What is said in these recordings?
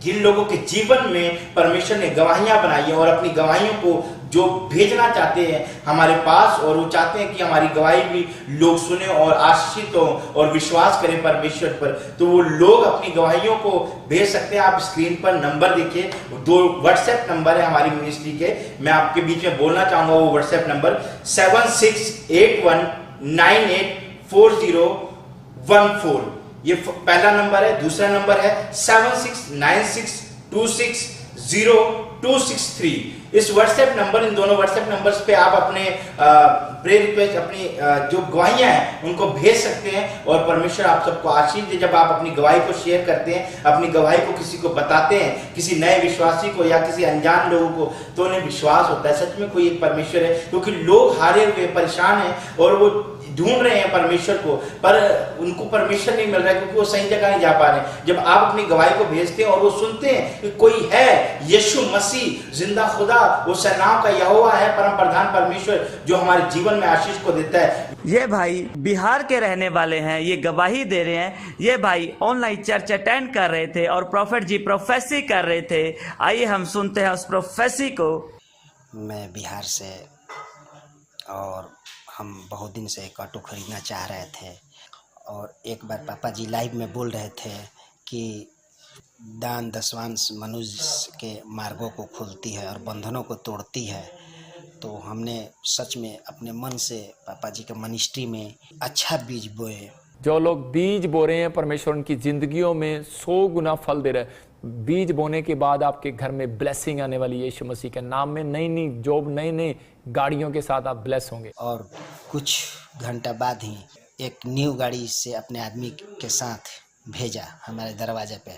जिन लोगों के जीवन में परमेश्वर ने गवाहियां बनाई हैं और अपनी गवाहियों को जो भेजना चाहते हैं हमारे पास, और वो चाहते हैं कि हमारी गवाही भी लोग सुने और आशीषित हो और विश्वास करें परमेश्वर पर, तो वो लोग अपनी गवाहियों को भेज सकते हैं। आप स्क्रीन पर नंबर देखिए, 2 व्हाट्सएप नंबर है हमारी मिनिस्ट्री के, मैं आपके बीच में बोलना चाहूंगा वो व्हाट्सएप नंबर 7681984014, ये पहला नंबर है। दूसरा नंबर है 7696260263। इस व्हाट्सएप नंबर, इन दोनों व्हाट्सएप नंबर्स पे आप अपने प्रेयर रिक्वेस्ट, अपनी जो गवाहियां हैं उनको भेज सकते हैं और परमेश्वर आप सबको आशीष दे। जब आप अपनी गवाही को शेयर करते हैं, अपनी गवाही को किसी को बताते हैं, किसी नए विश्वासी को या किसी अनजान लोगों को, तो उन्हें विश्वास होता है सच में कोई एक परमेश्वर है, क्योंकि लोग हारे हुए परेशान हैं और वो ढूंढ रहे हैं परमेश्वर को, पर उनको परमेश्वर नहीं मिल रहा है क्योंकि वो सही जगह नहीं जा पा रहे। जब आप अपनी गवाही को भेजते हैं और वो सुनते हैं कि कोई है, यीशु मसीह जिंदा खुदा, वो सेनाओं का यहोवा है, परम प्रधान परमेश्वर जो हमारे जीवन में आशीष को देता है। ये भाई बिहार के रहने वाले हैं, ये गवाही दे रहे हैं। ये भाई ऑनलाइन चर्च अटेंड कर रहे थे और प्रॉफिट जी प्रोफेसी कर रहे थे। आइए हम सुनते हैं उस प्रोफेसी को। मैं बिहार से, और हम बहुत दिन से एक ऑटो खरीदना चाह रहे थे, और एक बार पापा जी लाइव में बोल रहे थे कि दान दशवांश मनुष्य के मार्गों को खोलती है और बंधनों को तोड़ती है। तो हमने सच में अपने मन से पापा जी के मिनिस्ट्री में अच्छा बीज बोए। जो लोग बीज बो रहे हैं, परमेश्वर उनकी जिंदगियों में 100 गुना फल दे रहे हैं। बीज बोने के बाद आपके घर में ब्लेसिंग आने वाली है। यीशु मसीह के नाम में नई नई जॉब, नई नई गाड़ियों के साथ आप ब्लेस होंगे। और कुछ घंटा बाद ही एक न्यू गाड़ी से अपने आदमी के साथ भेजा हमारे दरवाजे पे,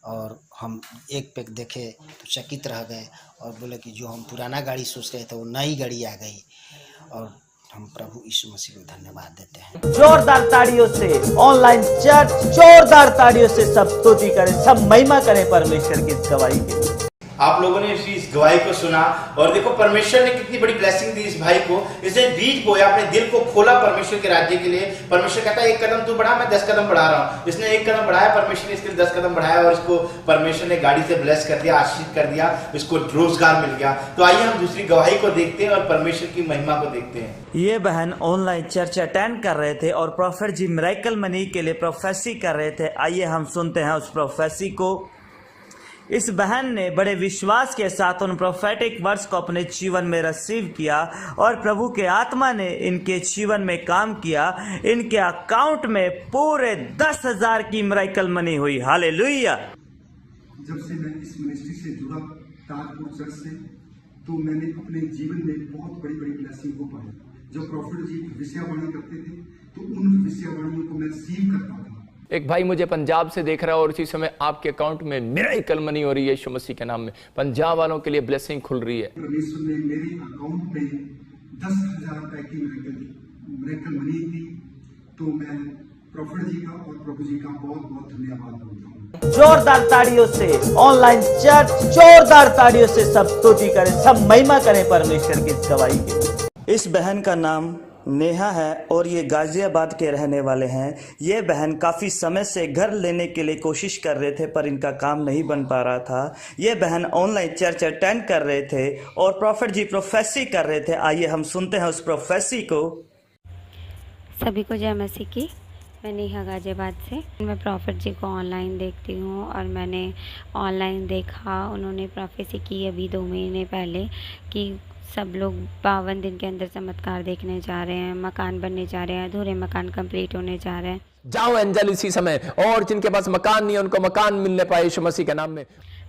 और हम एक पैक देखे तो चकित रह गए और बोले कि जो हम पुराना गाड़ी सोच रहे थे वो नई गाड़ी आ गई। और हम प्रभु यीशु मसीह को धन्यवाद देते हैं। जोरदार ताड़ियों से ऑनलाइन चर्च, जोरदार ताड़ियों से सब स्तुति करें, सब महिमा करें परमेश्वर की इस गवाही के। आप लोगों ने इस गवाही को सुना और देखो परमेश्वर ने कितनी बड़ी ब्लेसिंग दी इस भाई को। इसने बीज बोया, अपने दिल को खोला परमेश्वर के राज्य के लिए। परमेश्वर कहता है 1 कदम तू बढ़ा, मैं 10 कदम बढ़ा रहा हूँ। इसने 1 कदम बढ़ाया, परमेश्वर ने इसके लिए 10 कदम बढ़ाया और इसको परमेश्वर ने गाड़ी से ब्लेस कर दिया, आशीष कर दिया, इसको रोजगार मिल गया। तो आइए हम दूसरी गवाही को देखते हैं और परमेश्वर की महिमा को देखते हैं। ये बहन ऑनलाइन चर्च अटेंड कर रहे थे और प्रॉफिट जी मिरेकल मनी के लिए प्रोफेसी कर रहे थे। आइए हम सुनते हैं उस प्रोफेसी को। इस बहन ने बड़े विश्वास के साथ उन प्रोफेटिक वर्ड्स को अपने जीवन में रिसीव किया और प्रभु के आत्मा ने इनके जीवन में काम किया। इनके अकाउंट में पूरे 10,000 की मिरेकल मनी हुई। हालेलुया। जब से मैं इस मिनिस्ट्री से जुड़ा, ताजपुर चर्च से, तो मैंने अपने जीवन में बहुत बड़ी बड़ी ब्लेसिंग को पाया। जब प्रॉफिट जी विषयवाणी करते थे तो उन विषयवाणियों को मैं रिसीव करता था। एक भाई मुझे पंजाब से देख रहा है और इसी समय आपके अकाउंट में मिरेकल मनी हो रही है यीशु मसीह के नाम में। पंजाब वालों के लिए ब्लेसिंग खुल रही है। परमेश्वर ने मेरे अकाउंट में 10,000 रुपए की मिरेकल मनी दी, तो मैं प्रॉफिट जी का और प्रभु जी का बहुत बहुत धन्यवाद बोलता हूँ। जोरदार ताड़ियों से ऑनलाइन चर्च, जोरदार ताड़ियों से सब स्तुति करें, सब महिमा करें परमेश्वर की इस गवाही के। इस बहन का नाम नेहा है और ये गाजियाबाद के रहने वाले हैं। ये बहन काफ़ी समय से घर लेने के लिए कोशिश कर रहे थे पर इनका काम नहीं बन पा रहा था। ये बहन ऑनलाइन चर्च अटेंड कर रहे थे और प्रॉफिट जी प्रोफेसी कर रहे थे। आइए हम सुनते हैं उस प्रोफेसी को। सभी को जय मसीह की। मैं नेहा गाजियाबाद से। मैं प्रॉफिट जी को ऑनलाइन देखती हूँ और मैंने ऑनलाइन देखा, उन्होंने प्रोफेसी की अभी 2 महीने पहले कि सब लोग 52 दिन के अंदर चमत्कार देखने जा रहे हैं, मकान बनने जा रहे हैं, अधूरे मकान कंप्लीट होने जा रहे हैं। जाओ एंजल इसी समय, और जिनके पास मकान नहीं है उनको मकान मिलने पाए यीशु मसीह के नाम में।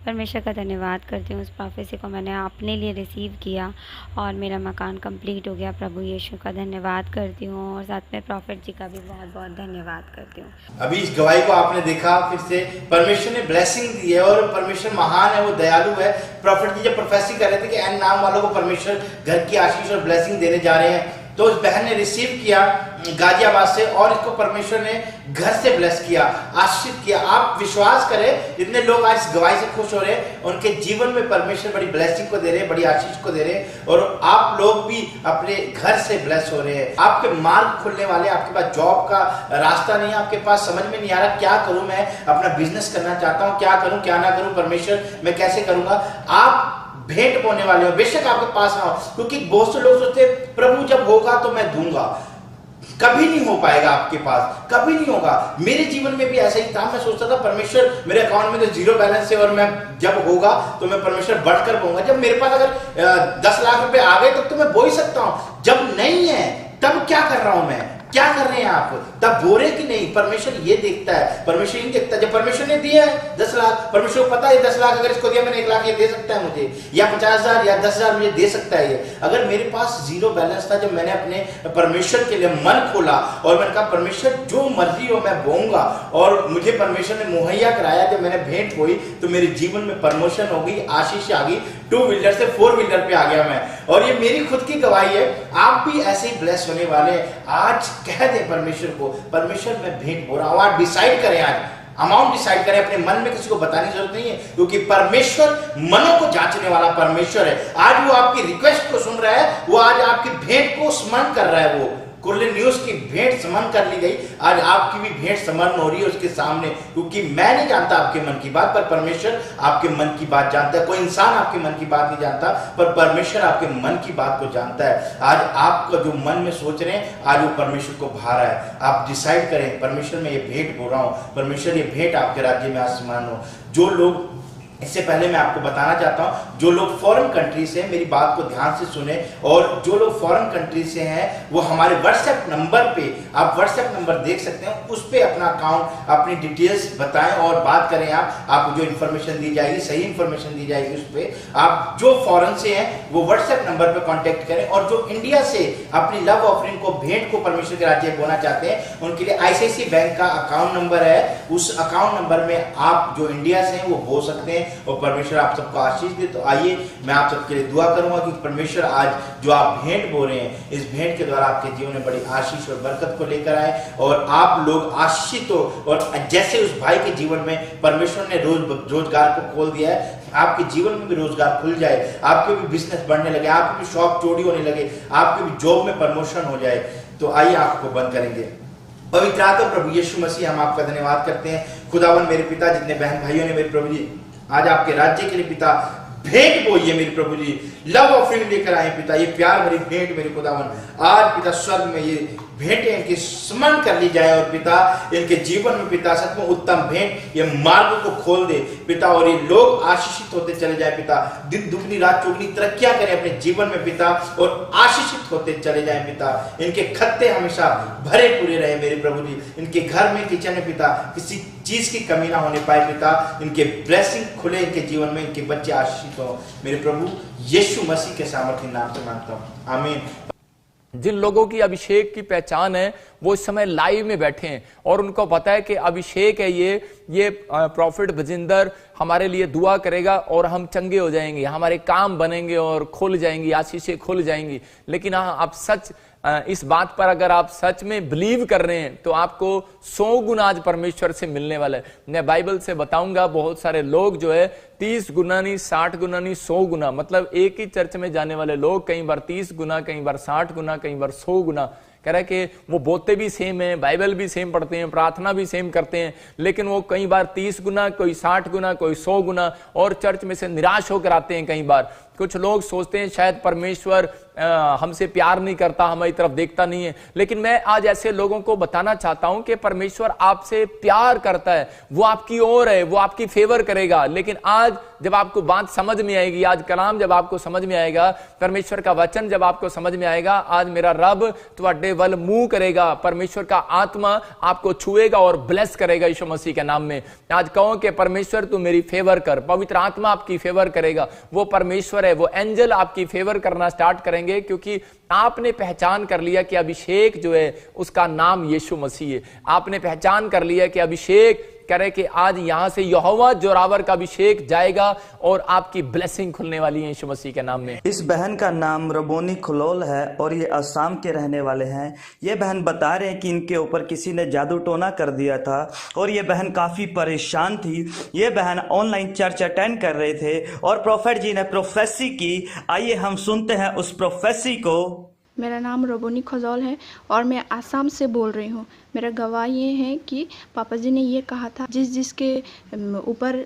परमेश्वर का धन्यवाद करती हूँ। उस प्रोफेसी को मैंने अपने लिए रिसीव किया और मेरा मकान कंप्लीट हो गया। प्रभु यीशु का धन्यवाद करती हूँ और साथ में प्रॉफिट जी का भी बहुत बहुत धन्यवाद करती हूँ। अभी इस गवाही को आपने देखा, फिर से परमेश्वर ने ब्लेसिंग दी है और परमेश्वर महान है, वो दयालु है। प्रॉफिट जी जब प्रोफेसी कर रहे थे कि एन नाम वालों को परमेश्वर घर की आशीष और ब्लेसिंग देने जा रहे हैं, तो उस बहन ने रिसीव किया गाजियाबाद से और इसको परमेश्वर ने घर से ब्लेस किया, आशीषित किया। आप विश्वास करें, जितने लोग आज इस गवाही से खुश हो रहे हैं उनके जीवन में परमेश्वर बड़ी ब्लेसिंग को दे रहे हैं, बड़ी आशीष को दे रहे हैं, और आप लोग भी अपने घर से ब्लेस हो रहे हैं। आपके मार्ग खुलने वाले, आपके पास जॉब का रास्ता नहीं है, आपके पास समझ में नहीं आ रहा क्या करूं, मैं अपना बिजनेस करना चाहता हूं, क्या करूं क्या ना करूं, परमेश्वर मैं कैसे करूंगा। आप भेंट बोने वाले हो, बेशक आपके पास ना हो, क्योंकि बहुत से लोग सोचते हैं प्रभु जब होगा तो मैं दूंगा। कभी नहीं हो पाएगा आपके पास, कभी नहीं होगा। मेरे जीवन में भी ऐसा ही था, मैं सोचता था परमेश्वर मेरे अकाउंट में तो 0 बैलेंस है और मैं जब होगा तो मैं परमेश्वर बढ़कर बोऊंगा। जब मेरे पास अगर 10 लाख रुपए आ गए तब तो मैं बो ही सकता हूं, जब नहीं है तब क्या कर रहा हूं मैं, क्या कर रहे हैं आप, तब बोरे कि नहीं। परमेश्वर ये देखता है, परमेश्वर ये देखता है। जब परमेश्वर ने दिया है 10 लाख, परमेश्वर को पता है 10 लाख अगर इसको दिया मैंने 1 लाख ये दे सकता है मुझे, या 50,000 या 10,000 मुझे दे सकता है ये। अगर मेरे पास 0 बैलेंस था, जब मैंने अपने परमेश्वर के लिए मन खोला और मैंने कहा परमेश्वर जो मर्जी हो मैं बोऊंगा, और मुझे परमेश्वर ने मुहैया कराया, जब मैंने भेंट बोई तो मेरे जीवन में प्रमोशन हो गई, आशीष आ गई, 2 व्हीलर से 4 व्हीलर पे आ गया मैं। और ये मेरी खुद की गवाही है, आप भी ऐसे ही ब्लेस होने वाले हैं। आज कह दे परमेश्वर को, परमेश्वर मैं भेंट बो रहा हूं। आज डिसाइड करें, आज अमाउंट डिसाइड करें, अपने मन में किसी को बताने की जरूरत नहीं है, क्योंकि परमेश्वर मनों को जांचने वाला परमेश्वर है। आज वो आपकी रिक्वेस्ट को सुन रहा है, वो आज आपकी भेंट को स्मरण कर रहा है। वो कुरनेलियुस की भेंट समन कर ली गई, आज आपकी भी भेंट समन हो रही है उसके सामने, क्योंकि मैं नहीं जानता आपके मन की बात, पर परमेश्वर आपके मन की बात जानता है। कोई इंसान आपके मन की बात नहीं जानता, पर परमेश्वर आपके मन की बात को जानता है। आज आपका जो मन में सोच रहे हैं, आज वो परमेश्वर को भा रहा है। आप डिसाइड करें, परमेश्वर में ये भेंट बोल रहा हूं, परमेश्वर ये भेंट आपके राज्य में आसमान हो। जो लोग, इससे पहले मैं आपको बताना चाहता हूं, जो लोग फॉरेन कंट्री से, मेरी बात को ध्यान से सुने, और जो लोग फॉरेन कंट्री से हैं वो हमारे व्हाट्सएप नंबर पे, आप व्हाट्सएप नंबर देख सकते हैं, उस पे अपना अकाउंट, अपनी डिटेल्स बताएं और बात करें। आपको जो इन्फॉर्मेशन दी जाएगी, सही इन्फॉर्मेशन दी जाएगी। उस पे आप जो फॉरेन से हैं वो व्हाट्सएप नंबर पे कांटेक्ट करें, और जो इंडिया से अपनी लव ऑफरिंग को, भेंट को परमेश्वर के राज्य में बोना चाहते हैं, उनके लिए आईसीआईसीआई बैंक का अकाउंट नंबर है। उस अकाउंट नंबर में आप जो इंडिया से हैं वो बो सकते हैं, और परमेश्वर आप सबको आशीष दे। तो आइए मैं आप सबके लिए दुआ करूंगा कि परमेश्वर आज जो आप भेंट बो रहे हैं, इस भेंट के द्वारा आपके जीवन में बड़ी आशीष और बरकत को लेकर आए, और आप लोग आशीषित हो। और जैसे उस भाई के जीवन में परमेश्वर ने रोजगार को खोल दिया है, आपके जीवन में भी रोजगार खुल जाए, आपके भी बिजनेस बढ़ने लगे, आपकी भी शॉप चोरी होने लगे, आपके भी जॉब में प्रमोशन हो जाए। तो आइए आपको बंद करेंगे। पवित्र आत्मा प्रभु यीशु मसीह, हम आपका धन्यवाद करते हैं खुदावन। मेरे पिता, जितने बहन भाइयों ने मेरे प्रभु जी आज आपके राज्य के लिए पिता भेंट बोइए मेरे प्रभु जी, लव ऑफरिंग लेकर आए पिता, ये प्यार भरी भेंट मेरे खुदावन आज पिता स्वर्ग में ये भेंटें इनकी स्मरण कर ली जाए, और पिता इनके जीवन में पिता सच में उत्तम भेंट ये मार्ग को खोल दे पिता, और ये लोग आशीषित होते चले जाए पिता, दिन दुगनी रात चौगनी तरक्कियां करें अपने जीवन में पिता, और आशीषित होते चले जाए पिता। इनके खत्ते हमेशा भरे पूरे रहे मेरे प्रभु जी, इनके घर में, किचन में पिता किसी चीज की कमी ना होने पाए पिता, इनके ब्लेसिंग खुले इनके जीवन में, इनके बच्चे आशीषित हो मेरे प्रभु यीशु मसीह के सामर्थ्य नाम से मांगता हूं, आमीन। जिन लोगों की अभिषेक की पहचान है वो इस समय लाइव में बैठे हैं और उनको पता है कि अभिषेक है, ये प्रॉफिट भजिंदर हमारे लिए दुआ करेगा और हम चंगे हो जाएंगे, हमारे काम बनेंगे और खुल जाएंगी, आशीषें खुल जाएंगी। लेकिन हाँ, आप सच इस बात पर अगर आप सच में बिलीव कर रहे हैं तो आपको 100 गुना आज परमेश्वर से मिलने वाला है। मैं बाइबल से बताऊंगा, बहुत सारे लोग जो है 30 गुना नहीं, 60 गुना नहीं, 100 गुना, मतलब एक ही चर्च में जाने वाले लोग कई बार 30 गुना, कई बार 60 गुना, कई बार 100 गुना। कह रहा है कि वो बोलते भी सेम है, बाइबल भी सेम पढ़ते हैं, प्रार्थना भी सेम करते हैं, लेकिन वो कई बार 30 गुना, कोई 60 गुना, कोई 100 गुना, और चर्च में से निराश होकर आते हैं। कई बार कुछ लोग सोचते हैं शायद परमेश्वर हमसे प्यार नहीं करता, हमारी तरफ देखता नहीं है, लेकिन मैं आज ऐसे लोगों को बताना चाहता हूं कि परमेश्वर आपसे प्यार करता है, वो आपकी ओर है, वो आपकी फेवर करेगा। लेकिन आज जब आपको बात समझ में आएगी, आज कलाम जब आपको समझ में आएगा, परमेश्वर का वचन जब आपको समझ में आएगा, आज मेरा रब तुहाडे वल मुंह करेगा, परमेश्वर का आत्मा आपको छुएगा और ब्लेस करेगा यीशु मसीह के नाम में। आज कहो कि परमेश्वर तू मेरी फेवर कर, पवित्र आत्मा आपकी फेवर करेगा, वो परमेश्वर है, वो एंजल आपकी फेवर करना स्टार्ट करेंगे, क्योंकि आपने पहचान कर लिया कि अभिषेक जो है उसका नाम यीशु मसीह है। आपने पहचान कर लिया कि अभिषेक कह रहे कि आज यहां से यहोवा जोरावर का अभिषेक जाएगा और आपकी ब्लेसिंग खुलने वाली है यीशु मसीह के नाम में। इस बहन का नाम रबोनी खलोल है और ये असम के रहने वाले हैं। ये बहन बता रहे हैं कि इनके ऊपर किसी ने जादू टोना कर दिया था और ये बहन काफ़ी परेशान थी। ये बहन ऑनलाइन चर्च अटेंड कर रहे थे और प्रॉफेट जी ने प्रोफेसी की। आइए हम सुनते हैं उस प्रोफेसी को। मेरा नाम रबोनी खजौल है और मैं आसाम से बोल रही हूँ। मेरा गवाह ये है कि पापा जी ने ये कहा था जिसके ऊपर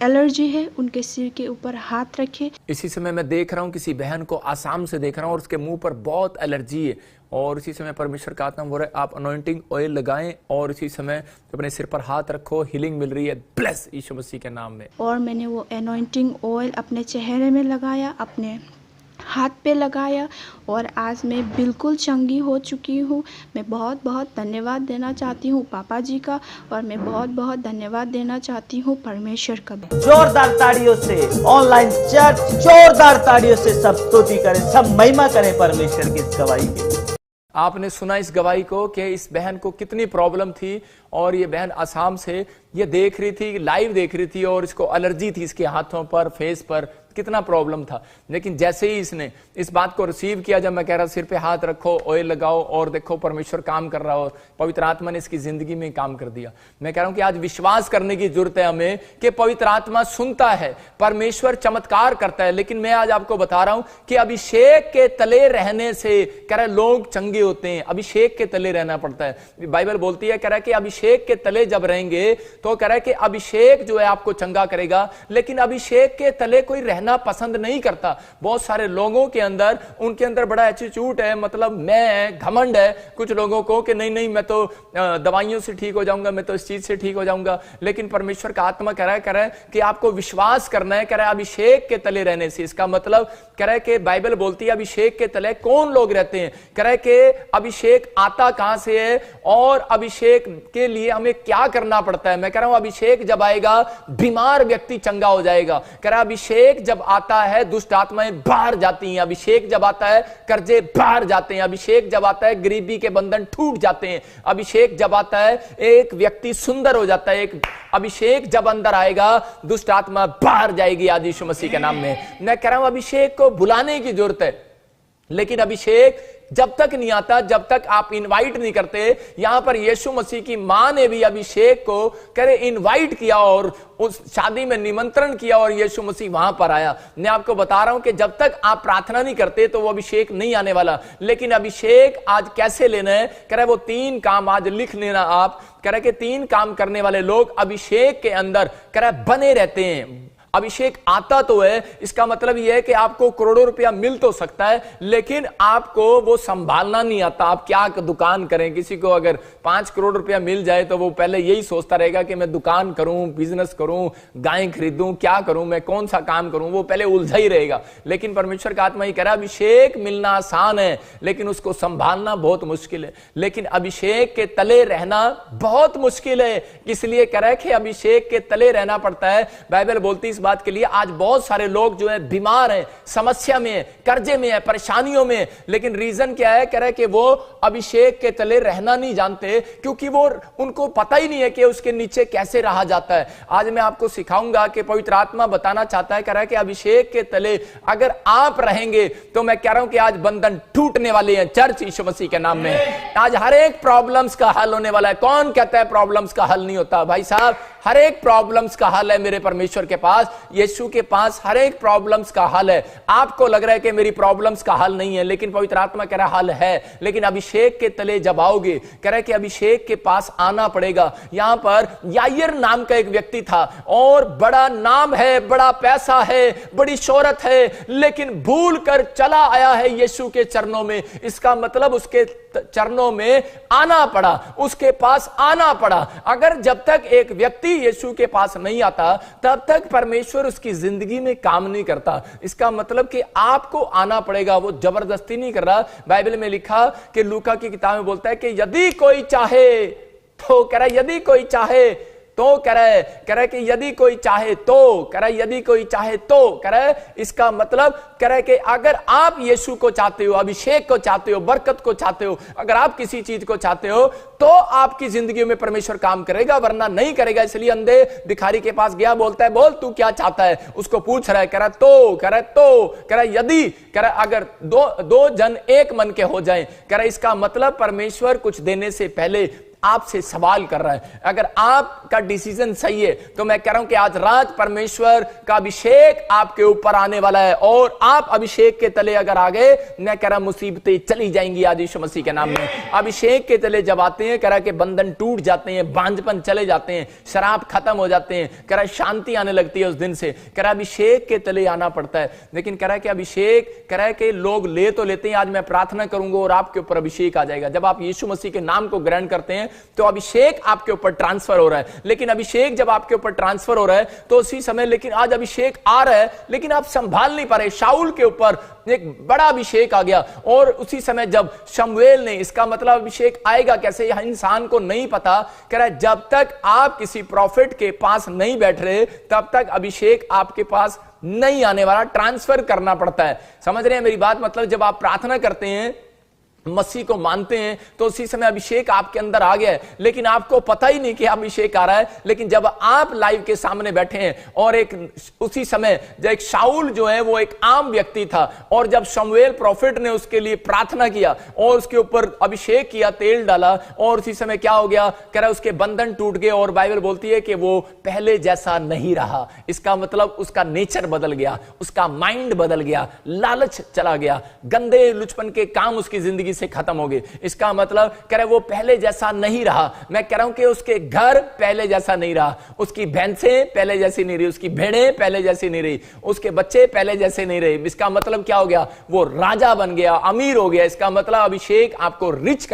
एलर्जी है उनके सिर के ऊपर हाथ रखे। इसी समय मैं देख रहा हूँ किसी बहन को आसाम से देख रहा हूँ और उसके मुंह पर बहुत एलर्जी है और इसी समय परमेश्वर का आत्मा बोल रहा है आप अनॉइंटिंग ऑयल लगाएं और इसी समय अपने सिर पर हाथ रखो, हीलिंग मिल रही है। ब्लेस यीशु मसीह के नाम में। और मैंने वो अनॉइंटिंग ऑयल अपने चेहरे में लगाया, अपने हाथ पे लगाया और आज मैं बिल्कुल चंगी हो चुकी हूँ। मैं बहुत बहुत धन्यवाद देना चाहती हूँ पापा जी का और मैं बहुत बहुत धन्यवाद देना चाहती हूँ परमेश्वर का। जोरदार ताड़ियों से ऑनलाइन चर्च जोरदार ताड़ियों से सब स्तुति करें, सब महिमा करें परमेश्वर की इस गवाही के। आपने सुना इस गवाही को कि इस बहन को कितनी प्रॉब्लम थी और ये बहन आसाम से ये देख रही थी, लाइव देख रही थी और इसको एलर्जी थी इसके हाथों पर, फेस पर, कितना प्रॉब्लम था। लेकिन जैसे ही इसने इस बात को रिसीव किया, जब मैं कह रहा सिर पे हाथ रखो, ऑयल लगाओ और देखो परमेश्वर काम कर रहा हो, पवित्र आत्मा ने इसकी जिंदगी में काम कर दिया। मैं कह रहा हूं कि आज विश्वास करने की जरूरत है हमें कि पवित्र आत्मा सुनता है, परमेश्वर चमत्कार करता है। लेकिन मैं आज आपको बता रहा हूं कि अभिषेक के तले रहने से कह रहे लोग चंगे होते हैं। अभिषेक के तले रहना पड़ता है। बाइबल बोलती है, कह रहा है कि अभिषेक के तले जब रहेंगे तो कह रहा है कि अभिषेक जो है आपको चंगा करेगा। लेकिन अभिषेक के तले कोई रहना पसंद नहीं करता। बहुत सारे लोगों के अंदर, उनके अंदर बड़ा एटीट्यूड है, मतलब मैं घमंड है कुछ लोगों को कि नहीं नहीं मैं तो दवाइयों से ठीक हो जाऊंगा, मैं तो इस चीज से ठीक हो जाऊंगा। लेकिन परमेश्वर का आत्मा कह रहा है कि आपको विश्वास करना है। कह रहा है अभिषेक के तले रहने से, इसका मतलब कह रहा है कि बाइबल बोलती है अभिषेक के तले कौन लोग रहते हैं। कह रहा है कि अभिषेक आता कहां से है और अभिषेक के लिए हमें क्या करना पड़ता है। मैं कह रहा हूं अभिषेक जब आएगा बीमार व्यक्ति चंगा हो जाएगा। कह रहा है अभिषेक जब आता है दुष्ट आत्माएं बाहर जाती हैं। अभिषेक जब आता है कर्जे बाहर जाते हैं। अभिषेक जब आता है गरीबी के बंधन टूट जाते हैं। अभिषेक जब आता है एक व्यक्ति सुंदर हो जाता है। एक अभिषेक जब अंदर आएगा दुष्ट आत्मा बाहर जाएगी आज यीशु मसीह के नाम में। मैं कह रहा हूं अभिषेक को बुलाने की जरूरत है, लेकिन अभिषेक जब तक नहीं आता जब तक आप इनवाइट नहीं करते। यहां पर यीशु मसीह की मां ने भी अभिषेक को करे इनवाइट किया और उस शादी में निमंत्रण किया और यीशु मसीह वहां पर आया। मैं आपको बता रहा हूं कि जब तक आप प्रार्थना नहीं करते तो वो अभिषेक नहीं आने वाला। लेकिन अभिषेक आज कैसे लेना है, कह रहा है वो 3 काम आज लिख लेना आप। कह रहा है कि 3 काम करने वाले लोग अभिषेक के अंदर कह रहा है बने रहते हैं। अभिषेक आता तो है, इसका मतलब यह है कि आपको करोड़ों रुपया मिल तो सकता है लेकिन आपको वो संभालना नहीं आता। आप क्या दुकान करें, किसी को अगर 5 करोड़ रुपया मिल जाए तो वो पहले यही सोचता रहेगा कि मैं दुकान करूं, बिजनेस करूं, गाय खरीदूं, क्या करूं, मैं कौन सा काम करूं, वो पहले उलझा ही रहेगा। लेकिन परमेश्वर का आत्मा ही कह रहा है अभिषेक मिलना आसान है लेकिन उसको संभालना बहुत मुश्किल है। लेकिन अभिषेक के तले रहना बहुत मुश्किल है, इसलिए कह रहा है कि अभिषेक के तले रहना पड़ता है। बाइबल बोलती बात के लिए आज बहुत सारे लोग जो है बीमार हैं, समस्या में है, कर्जे में है, परेशानियों में। लेकिन रीजन क्या है, कह रहा है कि वो अभिषेक के तले रहना नहीं जानते क्योंकि वो उनको पता ही नहीं है कि उसके नीचे कैसे रहा जाता है। आज मैं आपको सिखाऊंगा कि पवित्र आत्मा बताना चाहता है, कह रहा है कि अभिषेक के तले अगर आप रहेंगे तो मैं कह रहा हूं कि आज बंधन टूटने वाले हैं चर्च यीशु मसीह के नाम में। आज हर एक प्रॉब्लम्स का हल होने वाला है। कौन कहता है प्रॉब्लम्स का हल नहीं होता? भाई साहब, हर एक प्रॉब्लम्स का हल है मेरे परमेश्वर के पास, यीशु के पास हर एक प्रॉब्लम्स का हल है। आपको लग रहा है कि मेरी प्रॉब्लम्स का हल नहीं है, लेकिन पवित्र आत्मा कह रहा है हल है। लेकिन अभिषेक के तले जब आओगे, कह रहा है कि अभिषेक के पास आना पड़ेगा। यहां पर याईर नाम का एक व्यक्ति था और बड़ा नाम है, बड़ा पैसा है, बड़ी शोहरत है, लेकिन भूल कर चला आया है यीशु के चरणों में। इसका मतलब उसके चरणों में आना पड़ा, उसके पास आना पड़ा। अगर जब तक एक व्यक्ति यीशु के पास नहीं आता तब तक परमेश्वर उसकी जिंदगी में काम नहीं करता। इसका मतलब कि आपको आना पड़ेगा, वो जबरदस्ती नहीं कर रहा। बाइबल में लिखा कि लूका की किताब में बोलता है कि यदि कोई चाहे, तो कह रहा है यदि कोई चाहे तो कह रहे कि यदि कोई चाहे तो, कह रहे यदि कोई चाहे तो, कह रहे इसका मतलब कह रहे कि अगर आप यीशु को चाहते हो, अभिषेक को चाहते हो, बरकत को चाहते हो, अगर आप किसी चीज को चाहते हो तो आपकी जिंदगी में परमेश्वर काम करेगा, वरना नहीं करेगा। इसलिए अंधे भिखारी के पास गया, बोलता है बोल तू क्या चाहता है, उसको पूछ रहा है, कह रहा तो, कह रहा तो, कह रहा यदि, कह रहा अगर दो जन एक मन के हो जाएं, कह रहा इसका मतलब परमेश्वर कुछ देने से पहले आपसे सवाल कर रहा है। अगर आपका डिसीजन सही है तो मैं कह रहा हूं कि आज रात परमेश्वर का अभिषेक आपके ऊपर आने वाला है, और आप अभिषेक के तले अगर आ गए, मैं कह रहा मुसीबतें चली जाएंगी आज यीशु मसीह के नाम में। अभिषेक के तले जब आते हैं, कह रहा कि बंधन टूट जाते हैं, बांझपन चले जाते हैं, शराब खत्म हो जाते हैं, कह रहा शांति आने लगती है उस दिन से। कह रहा अभिषेक के तले आना पड़ता है। लेकिन कह रहा कि अभिषेक, कह रहा कि लोग ले तो लेते हैं, आज मैं प्रार्थना करूंगा और आपके ऊपर अभिषेक आ जाएगा। जब आप यीशु मसीह के नाम को ग्रहण करते हैं तो अभिषेक आपके ऊपर ट्रांसफर हो रहा है। लेकिन अभिषेक जब आपके ऊपर ट्रांसफर हो रहा है तो उसी समय, लेकिन आज अभिषेक आ रहा है लेकिन आप संभाल नहीं पा रहे। शाऊल के ऊपर एक बड़ा अभिषेक आ गया, और उसी समय जब शमूएल ने, इसका मतलब अभिषेक आएगा कैसे, यह इंसान को नहीं पता। कह रहा है जब तक आप किसी प्रॉफिट के पास नहीं बैठ रहे तब तक अभिषेक आपके पास नहीं आने वाला, ट्रांसफर करना पड़ता है। समझ रहे हैं मेरी बात? मतलब जब आप प्रार्थना करते हैं, मसीह को मानते हैं, तो उसी समय अभिषेक आपके अंदर आ गया है, लेकिन आपको पता ही नहीं कि अभिषेक आ रहा है। लेकिन जब आप लाइव के सामने बैठे हैं, और एक उसी समय जब एक शाऊल जो है वो एक आम व्यक्ति था, और जब शमूएल प्रॉफिट ने उसके लिए प्रार्थना किया और उसके ऊपर अभिषेक किया, तेल डाला, और उसी समय क्या हो गया, कह रहा उसके बंधन टूट गए, और बाइबल बोलती है कि वो पहले जैसा नहीं रहा। इसका मतलब उसका नेचर बदल गया, उसका माइंड बदल गया, लालच चला गया, गंदे लुचपन के काम उसकी जिंदगी से खत्म हो गए। इसका मतलब कह रहे वो पहले जैसा नहीं रहा। मैं कह रहा हूं कि उसके घर पहले जैसा नहीं रहा, उसकी भैंसें पहले जैसी नहीं रही, उसकी भेड़ें पहले जैसी नहीं रही, उसके बच्चे पहले जैसे नहीं रहे। इसका मतलब क्या हो गया, वो राजा बन गया, अमीर हो गया। इसका मतलब अभिषेक आपको रिच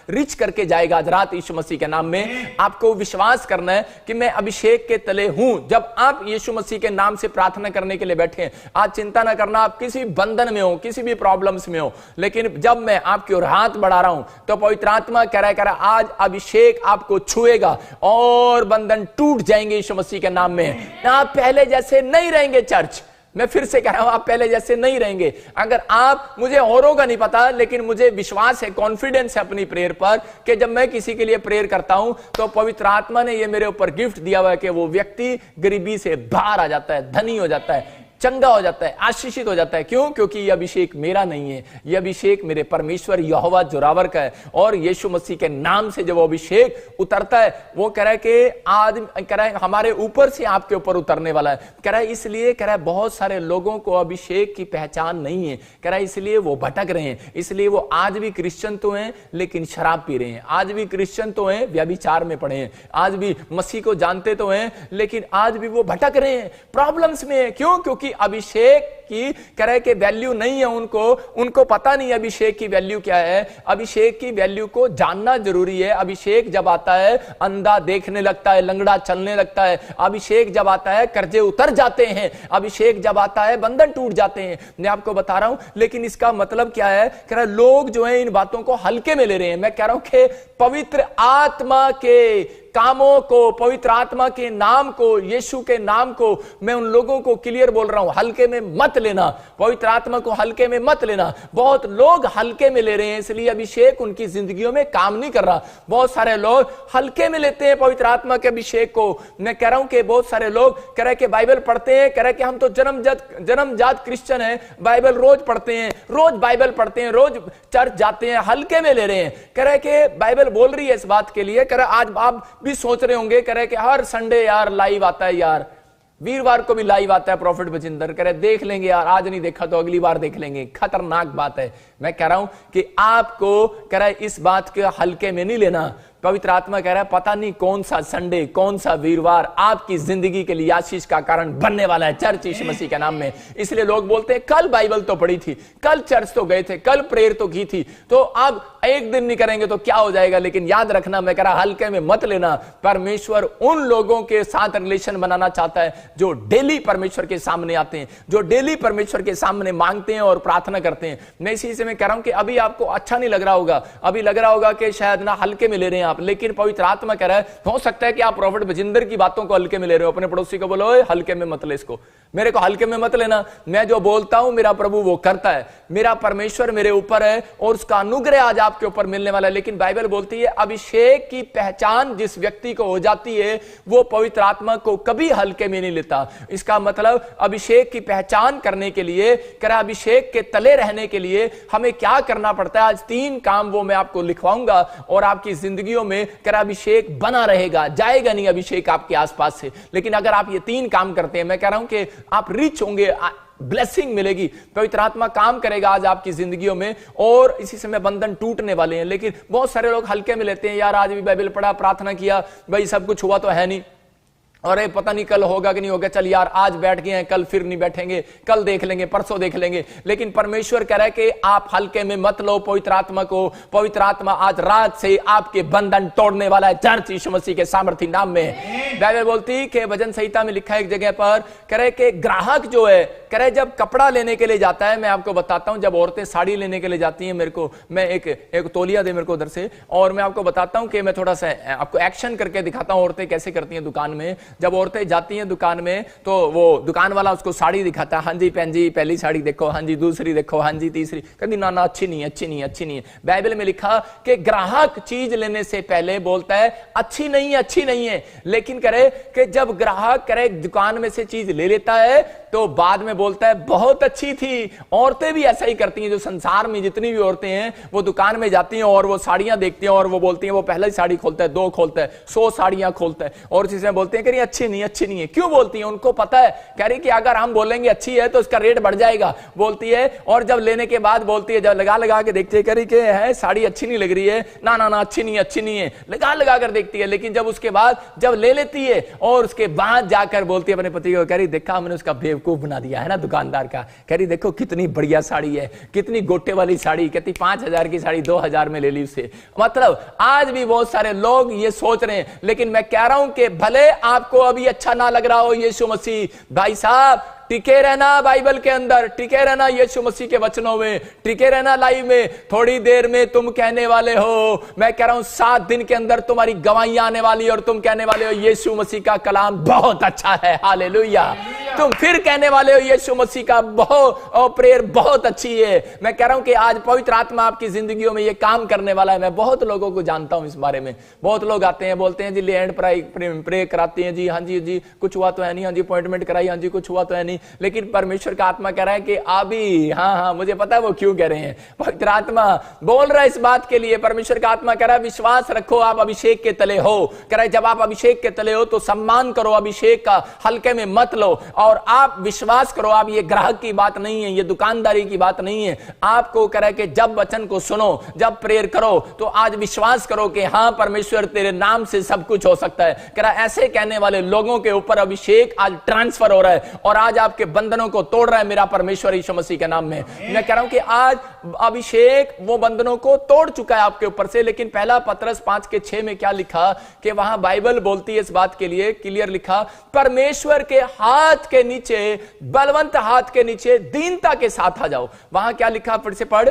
रिच करके जाएगा। आज रात यीशु मसीह के नाम में आपको विश्वास करना है कि मैं अभिषेक के तले हूं। जब आप यीशु मसीह के नाम से प्रार्थना करने के लिए बैठे हैं, आज चिंता ना करना आप किसी बंधन में हो, किसी भी प्रॉब्लम्स में हो, लेकिन जब मैं आपकी ओर हाथ बढ़ा रहा हूं तो पवित्र आत्मा कह रहा है आज अभिषेक आपको छुएगा और बंधन टूट जाएंगे यीशु मसीह के नाम में। आप पहले जैसे नहीं रहेंगे। चर्च, मैं फिर से कह रहा हूं, आप पहले जैसे नहीं रहेंगे। अगर आप, मुझे औरों का नहीं पता, लेकिन मुझे विश्वास है, कॉन्फिडेंस है अपनी प्रेयर पर, कि जब मैं किसी के लिए प्रेयर करता हूं तो पवित्र आत्मा ने ये मेरे ऊपर गिफ्ट दिया हुआ है कि वो व्यक्ति गरीबी से बाहर आ जाता है, धनी हो जाता है, चंगा हो जाता है, आशीषित हो जाता है। क्यों? क्योंकि यह अभिषेक मेरा नहीं है, यह अभिषेक मेरे परमेश्वर यहोवा जोरावर का है। और यीशु मसीह के नाम से जब वो अभिषेक उतरता है, वो कह रहा है कि आज कह रहा है हमारे ऊपर से आपके ऊपर उतरने वाला है। कह रहा है इसलिए, कह रहा है बहुत सारे लोगों को अभिषेक की पहचान नहीं है, कह रहा है इसलिए वो भटक रहे हैं। इसलिए वो आज भी क्रिश्चियन तो हैं लेकिन शराब पी रहे हैं, आज भी क्रिश्चियन तो हैं व्यभिचार में पड़े हैं, आज भी मसीह को जानते तो हैं लेकिन आज भी वो भटक रहे हैं, प्रॉब्लम्स में है। क्यों? क्योंकि अभिषेक की कह रहे कि वैल्यू नहीं है उनको पता नहीं अभिषेक की वैल्यू क्या है। अभिषेक की वैल्यू को जानना जरूरी है। अभिषेक जब आता है अंधा देखने लगता है, लंगड़ा चलने लगता है। अभिषेक जब आता है कर्जे उतर जाते हैं। अभिषेक जब आता है बंधन टूट जाते हैं। मैं आपको बता रहा हूं, लेकिन इसका मतलब क्या है, कह रहा लोग जो है इन बातों को हल्के में ले रहे हैं। मैं कह रहा हूं कि पवित्र आत्मा के कामों को, पवित्र आत्मा के नाम को, यीशु के नाम को मैं उन लोगों को क्लियर बोल रहा हूं, हल्के में मत लेना। पवित्र आत्मा को हल्के में मत लेना। बहुत लोग हल्के में ले रहे हैं, इसलिए अभिषेक उनकी जिंदगियों में काम नहीं कर रहा। बहुत सारे लोग हल्के में लेते हैं पवित्र आत्मा के अभिषेक को। मैं कह रहा हूं कि बहुत सारे लोग कह रहे कि बाइबल पढ़ते हैं, कह रहे कि हम तो जन्मजात क्रिश्चियन हैं, बाइबल रोज पढ़ते हैं, रोज बाइबल पढ़ते हैं, रोज चर्च जाते हैं, हल्के में ले रहे हैं। कह रहे कि बाइबल बोल रही है इस बात के लिए। कह रहे आज आप भी सोच रहे होंगे, कह रहे कि हर संडे यार लाइव आता है, यार वीरवार को भी लाइव आता है प्रॉफिट बचिंदर, कह रहे देख लेंगे यार, आज नहीं देखा तो अगली बार देख लेंगे। खतरनाक बात है। मैं कह रहा हूं कि आपको कह रहा है इस बात के हल्के में नहीं लेना। पवित्र आत्मा कह रहा है पता नहीं कौन सा संडे, कौन सा वीरवार आपकी जिंदगी के लिए आशीष का कारण बनने वाला है, चर्च यीशु मसीह के नाम में। इसलिए लोग बोलते हैं कल बाइबल तो पढ़ी थी, कल चर्च तो गए थे, कल प्रेयर तो की थी, तो अब एक दिन नहीं करेंगे तो क्या हो जाएगा। लेकिन याद रखना, मैं कह रहा हल्के में मत लेना। परमेश्वर उन लोगों के साथ रिलेशन बनाना चाहता है जो डेली परमेश्वर के सामने आते हैं, जो डेली परमेश्वर के सामने मांगते हैं और प्रार्थना करते हैं। मैं इसी से मैं कह रहा हूं कि अभी आपको अच्छा नहीं लग रहा होगा, अभी लग रहा होगा कि शायद ना हल्के में ले रहे हैं आप, लेकिन पवित्र आत्मा कह रहा है हो सकता है कि आप प्रॉफिट बजिंदर की बातों को हल्के में ले रहे हो। अपने पड़ोसी को बोलो, हल्के में मत ले इसको, मेरे को हल्के में मत लेना, मैं जो बोलता हूं मेरा प्रभु वो करता है, मेरा परमेश्वर मेरे ऊपर है और उसका अनुग्रह आज आपके ऊपर मिलने वाला है। लेकिन बाइबल बोलती है अभिषेक की पहचान जिस व्यक्ति को हो जाती है वो पवित्र आत्मा को कभी हल्के में नहीं लेता। इसका मतलब अभिषेक की पहचान करने के लिए, करा अभिषेक के तले रहने के लिए हमें क्या करना पड़ता है। आज 3 काम वो मैं आपको लिखवाऊंगा और आपकी जिंदगियों में करा अभिषेक बना रहेगा, जाएगा नहीं अभिषेक आपके आसपास से। लेकिन अगर आप ये 3 काम करते हैं, मैं कह रहा हूं कि आप रिच होंगे, ब्लेसिंग मिलेगी, पवित्र आत्मा काम करेगा आज आपकी जिंदगियों में और इसी समय बंधन टूटने वाले हैं। लेकिन बहुत सारे लोग हल्के में लेते हैं, यार आज भी बाइबल पढ़ा, प्रार्थना किया, भाई सब कुछ हुआ तो है नहीं, अरे पता नहीं कल होगा कि नहीं होगा, चल यार आज बैठ गए हैं, कल फिर नहीं बैठेंगे, कल देख लेंगे, परसों देख लेंगे। लेकिन परमेश्वर कह रहा है कि आप हल्के में मत लो पवित्र आत्मा को। पवित्र आत्मा आज रात से आपके बंधन तोड़ने वाला है, चर्च यीशु मसीह के सामर्थी नाम में। बाइबल बोलती है कि भजन संहिता में लिखा है एक जगह पर, कह रहे कि ग्राहक जो है, कह रहे जब कपड़ा लेने के लिए जाता है, मैं आपको बताता हूं जब औरतें साड़ी लेने के लिए जाती हैं, मेरे को मैं एक तौलिया दे मेरे को उधर से, और मैं आपको बताता हूं कि मैं थोड़ा सा आपको एक्शन करके दिखाता हूं औरतें कैसे करती हैं दुकान में। जब औरतें जाती हैं दुकान में तो वो दुकान वाला उसको साड़ी दिखाता है, हाँ जी पहन जी पहली साड़ी देखो, हाँ जी दूसरी देखो, हाँ जी तीसरी, कहती ना ना अच्छी नहीं अच्छी नहीं अच्छी नहीं है। बाइबल में लिखा कि ग्राहक चीज लेने से पहले बोलता है अच्छी नहीं है, लेकिन करे कि जब ग्राहक करे दुकान में से चीज ले लेता है तो बाद में बोलता है बहुत अच्छी थी। औरतें भी ऐसा ही करती हैं, जो संसार में जितनी भी औरतें हैं वो दुकान में जाती हैं और वो साड़ियां देखती हैं और वो बोलती हैं, वो पहले साड़ी खोलता है, 2 खोलता है, 100 साड़ियां खोलता है और इसी में बोलते हैं कि अच्छी नहीं है। क्यों बोलती है? उनको पता है, कह रही कि अगर हम बोलेंगे अच्छी है तो उसका रेट बढ़ जाएगा, बोलती है। और जब लेने के बाद बोलती है, जब लगा के देखती है, कह रही कि है साड़ी अच्छी नहीं लग रही है, ना ना ना अच्छी नहीं है, लगा कर देखती है। लेकिन जब उसके बाद जब ले लेती है और उसके बाद जाकर बोलती है अपने पति को, कह रही देखा हमने उसका बेवकूफ बना दिया है ना दुकानदार का, कह रही देखो कितनी बढ़िया साड़ी है, कितनी गोटे वाली साड़ी, कहती 5000 की साड़ी 2000 में ले ली उससे। मतलब आज भी बहुत सारे लोग ये सोच रहे हैं, लेकिन मैं कह रहा हूं कि भले आपको अभी अच्छा ना लग रहा हो यीशु मसीह, भाई साहब टिके रहना बाइबल के अंदर, टिके रहना यीशु मसीह के वचनों में, टिके रहना लाइव में। थोड़ी देर में तुम कहने वाले हो, मैं कह रहा हूं 7 दिन के अंदर तुम्हारी गवाहियां आने वाली और तुम कहने वाले हो यीशु मसीह का कलाम बहुत अच्छा है, हालेलुया। तुम फिर कहने वाले हो यीशु मसीह का प्रेयर बहुत अच्छी है। मैं कह रहा हूं कि आज पवित्र आत्मा आपकी जिंदगियों में ये काम करने वाला है। मैं बहुत लोगों को जानता हूं इस बारे में, बहुत लोग आते हैं बोलते हैं जी ले एंड प्रे कराते हैं जी, हाँ जी कुछ हुआ तो है नहीं, हाँ जी अपॉइंटमेंट कराई, हाँ जी कुछ हुआ तो है नहीं। लेकिन परमेश्वर का आत्मा कह रहा है कि अभी हाँ मुझे पता है वो क्यों कह रहे हैं, पवित्र आत्मा बोल रहा है इस बात के लिए। परमेश्वर का आत्मा कह रहा है विश्वास रखो, आप अभिषेक के तले हो। कह रहा है जब आप अभिषेक के तले हो तो सम्मान करो अभिषेक का, हल्के में मत लो और आप विश्वास करो। आप ये ग्राहक की बात नहीं है, ये दुकानदारी की बात नहीं है। आपको कह रहा है कि जब वचन को सुनो, जब प्रेयर करो तो आज विश्वास करो कि हाँ परमेश्वर तेरे नाम से सब कुछ हो सकता है। कह रहा है ऐसे कहने वाले लोगों के ऊपर अभिषेक आज ट्रांसफर हो रहा है और आज आपके बंधनों को तोड़ रहा है मेरा परमेश्वर यीशु मसीह के नाम में। मैं कह रहा हूं कि आज अभिषेक वो बंधनों को तोड़ चुका है आपके ऊपर से। लेकिन पहला पतरस 5:6 में क्या लिखा कि वहां बाइबल बोलती है इस बात के लिए क्लियर लिखा, परमेश्वर के हाथ के नीचे, बलवंत हाथ के नीचे दीनता के साथ आ जाओ। वहां क्या लिखा, फिर से पढ़,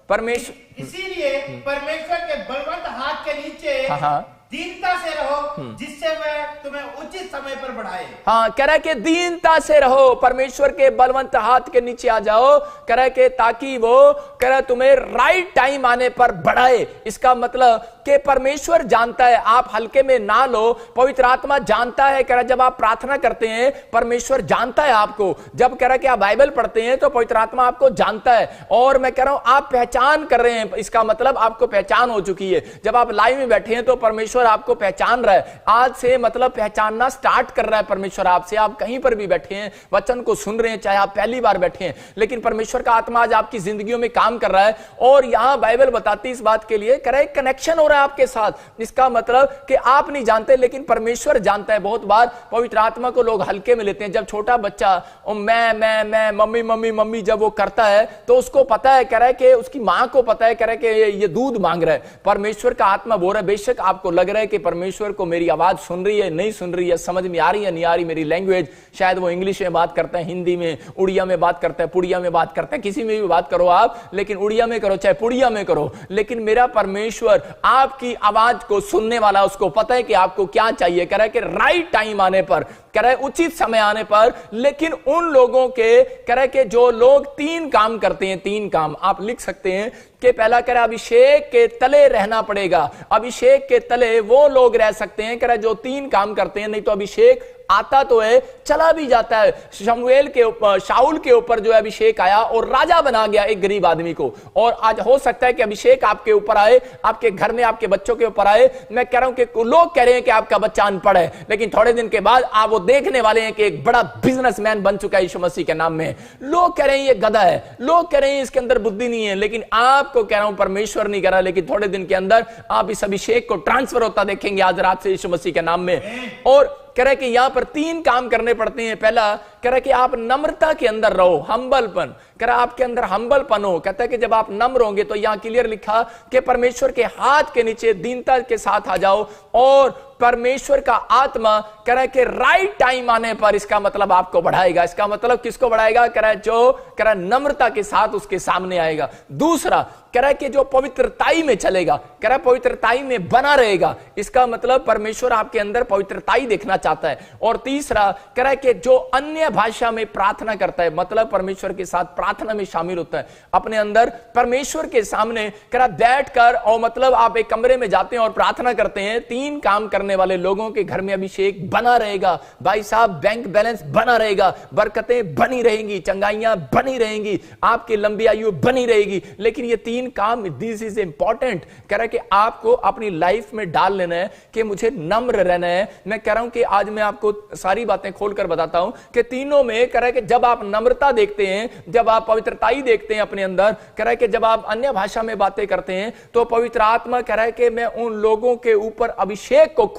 परमेश्वर इसीलिए परमेश्वर के बलवंत हाथ के नीचे हाँ दीनता से रहो जिससे वह तुम्हें उचित समय पर बढ़ाए। हाँ कह रहा है कि दीनता से रहो, परमेश्वर के बलवंत हाथ के नीचे आ जाओ। कह रहा है कि ताकि वो कह रहा है तुम्हें राइट टाइम आने पर बढ़ाए। इसका मतलब कि परमेश्वर जानता है, आप हल्के में ना लो, पवित्र आत्मा जानता है। कह रहा है जब आप प्रार्थना करते हैं परमेश्वर जानता है आपको। जब कह रहा है कि आप बाइबल पढ़ते हैं तो पवित्र आत्मा आपको जानता है। और मैं कह रहा हूं आप पहचान कर रहे हैं, इसका मतलब आपको पहचान हो चुकी है। जब आप लाइव में बैठे हैं तो परमेश्वर आपको पहचान रहा है। आज से मतलब पहचानना स्टार्ट कर रहा है परमेश्वर आपसे। आप कहीं पर भी बैठे हैं वचन को सुन रहे हैं, चाहे आप पहली बार बैठे हैं, लेकिन परमेश्वर का आत्मा आज आपकी जिंदगियों में काम कर रहा है। और यहां बाइबल बताती है इस बात के लिए, कह रहा है कनेक्शन हो रहा है आपके साथ। इसका मतलब कि आप नहीं जानते लेकिन परमेश्वर जानता है। बहुत बार पवित्र आत्मा को लोग हल्के में लेते हैं। जब छोटा बच्चा मैं मम्मी मम्मी मम्मी जब वो करता है तो उसको पता है, कह रहा है कि उसकी मां को पता है, कह रहा है कि ये दूध मांग रहा है। परमेश्वर का आत्मा बोल रहा है बेशक आपको लग लग रहा है कि परमेश्वर को मेरी आवाज सुन रही है, नहीं सुन रही है, समझ में आ रही है, नहीं आ रही मेरी लैंग्वेज, शायद वो इंग्लिश में बात करता है, हिंदी में, उड़िया में बात करता है, पुड़िया में बात करता है, किसी में भी बात करो आप, लेकिन उड़िया में करो चाहे पुड़िया में करो, लेकिन मेरा परमेश्वर आपकी आवाज को सुनने वाला, उसको पता है कि आपको क्या चाहिए। कह रहा है कि राइट टाइम आने पर, कह रहा है उचित समय आने पर। लेकिन उन लोगों के, कह रहा है कि जो लोग 3 काम करते हैं, 3 काम आप लिख सकते हैं कि पहला कह रहा है अभिषेक के तले रहना पड़ेगा। अभिषेक के तले वो लोग रह सकते हैं, कह रहा है जो 3 काम करते हैं, नहीं तो अभिषेक आता तो है चला भी जाता है। शमूएल के ऊपर, शाऊल के ऊपर जो है अभिषेक आया और राजा बना गया एक गरीब आदमी को, और आज हो सकता है कि अभिषेक आपके ऊपर आए, आपके घर में आपके बच्चों के ऊपर आए। मैं कह रहा हूं कि लोग कह रहे हैं कि आपका बच्चा अनपढ़ है, लेकिन थोड़े दिन के बाद आप वो देखने वाले हैं कि एक बड़ा बिजनेसमैन बन चुका है यीशु मसीह के नाम में। लोग कह रहे हैं ये गधा है, लोग कह रहे हैं इसके अंदर बुद्धि नहीं है, लेकिन आपको कह रहा हूं परमेश्वर नहीं कह रहा, लेकिन थोड़े दिन के अंदर आप इस अभिषेक को ट्रांसफर होता देखेंगे आज रात से यीशु मसीह के नाम में। और कह रहा है कि यहां पर 3 काम करने पड़ते हैं। पहला कह रहा है कि आप नम्रता के अंदर रहो, हम्बलपन, कह रहा है आपके अंदर हम्बलपन हो। कहता है कि जब आप नम्र होंगे, तो यहां क्लियर लिखा कि परमेश्वर के हाथ के नीचे दीनता के साथ आ जाओ, और परमेश्वर का आत्मा कह रहा है कि राइट टाइम आने पर इसका मतलब आपको बढ़ाएगा। इसका मतलब किसको बढ़ाएगा? कह रहा है जो कह रहा है नम्रता के साथ उसके सामने आएगा। दूसरा कह रहा है कि जो पवित्रताई में चलेगा, कह रहा है पवित्रताई में बना रहेगा, इसका मतलब परमेश्वर आपके अंदर पवित्रताई देखना चाहता है। और तीसरा कह रहा है कि जो अन्य भाषा में प्रार्थना करता है, मतलब परमेश्वर के साथ प्रार्थना में शामिल होता है, अपने अंदर परमेश्वर के सामने कह रहा बैठकर, और मतलब आप एक कमरे में जाते हैं और प्रार्थना करते हैं। 3 काम करने वाले लोगों के घर में अभिषेक बना रहेगा। भाई साहब, बैंक बैलेंस बना रहेगा, बरकतें बनी रहेंगी, चंगाइयां बनी रहेंगी, आपकी लंबी आयु बनी रहेगी। लेकिन ये 3 काम, दिस इज इंपॉर्टेंट, कह रहा है कि आपको अपनी लाइफ में डाल लेना है कि मुझे नम्र रहना है। मैं कह रहा हूं कि आज मैं आपको सारी बातें खोलकर बताता हूं कि तीनों में कह रहा है कि जब आप नम्रता देखते हैं, जब आप पवित्रताई देखते हैं अपने अंदर, कह रहा है कि जब आप अन्य भाषा में बातें करते हैं, तो पवित्र आत्मा कह रहा है कि मैं उन लोगों के ऊपर अभिषेक को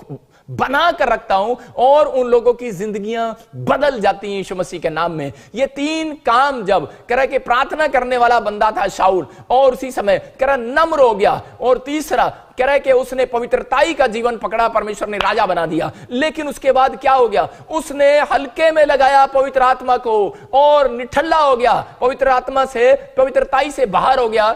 बना कर रखता हूं और उन लोगों की जिंदगियां बदल जाती हैं यीशु मसीह के नाम में। ये 3 काम जब कह रहा है कि प्रार्थना करने वाला बंदा था शाऊल, और उसी समय कह रहा नम्र हो गया, और तीसरा कह रहा है कि उसने पवित्रताई का जीवन पकड़ा, परमेश्वर ने राजा बना दिया। लेकिन उसके बाद क्या हो गया? उसने हल्के में लगाया पवित्र आत्मा को और निठल्ला हो गया, पवित्र आत्मा से, पवित्रताई से बाहर हो गया,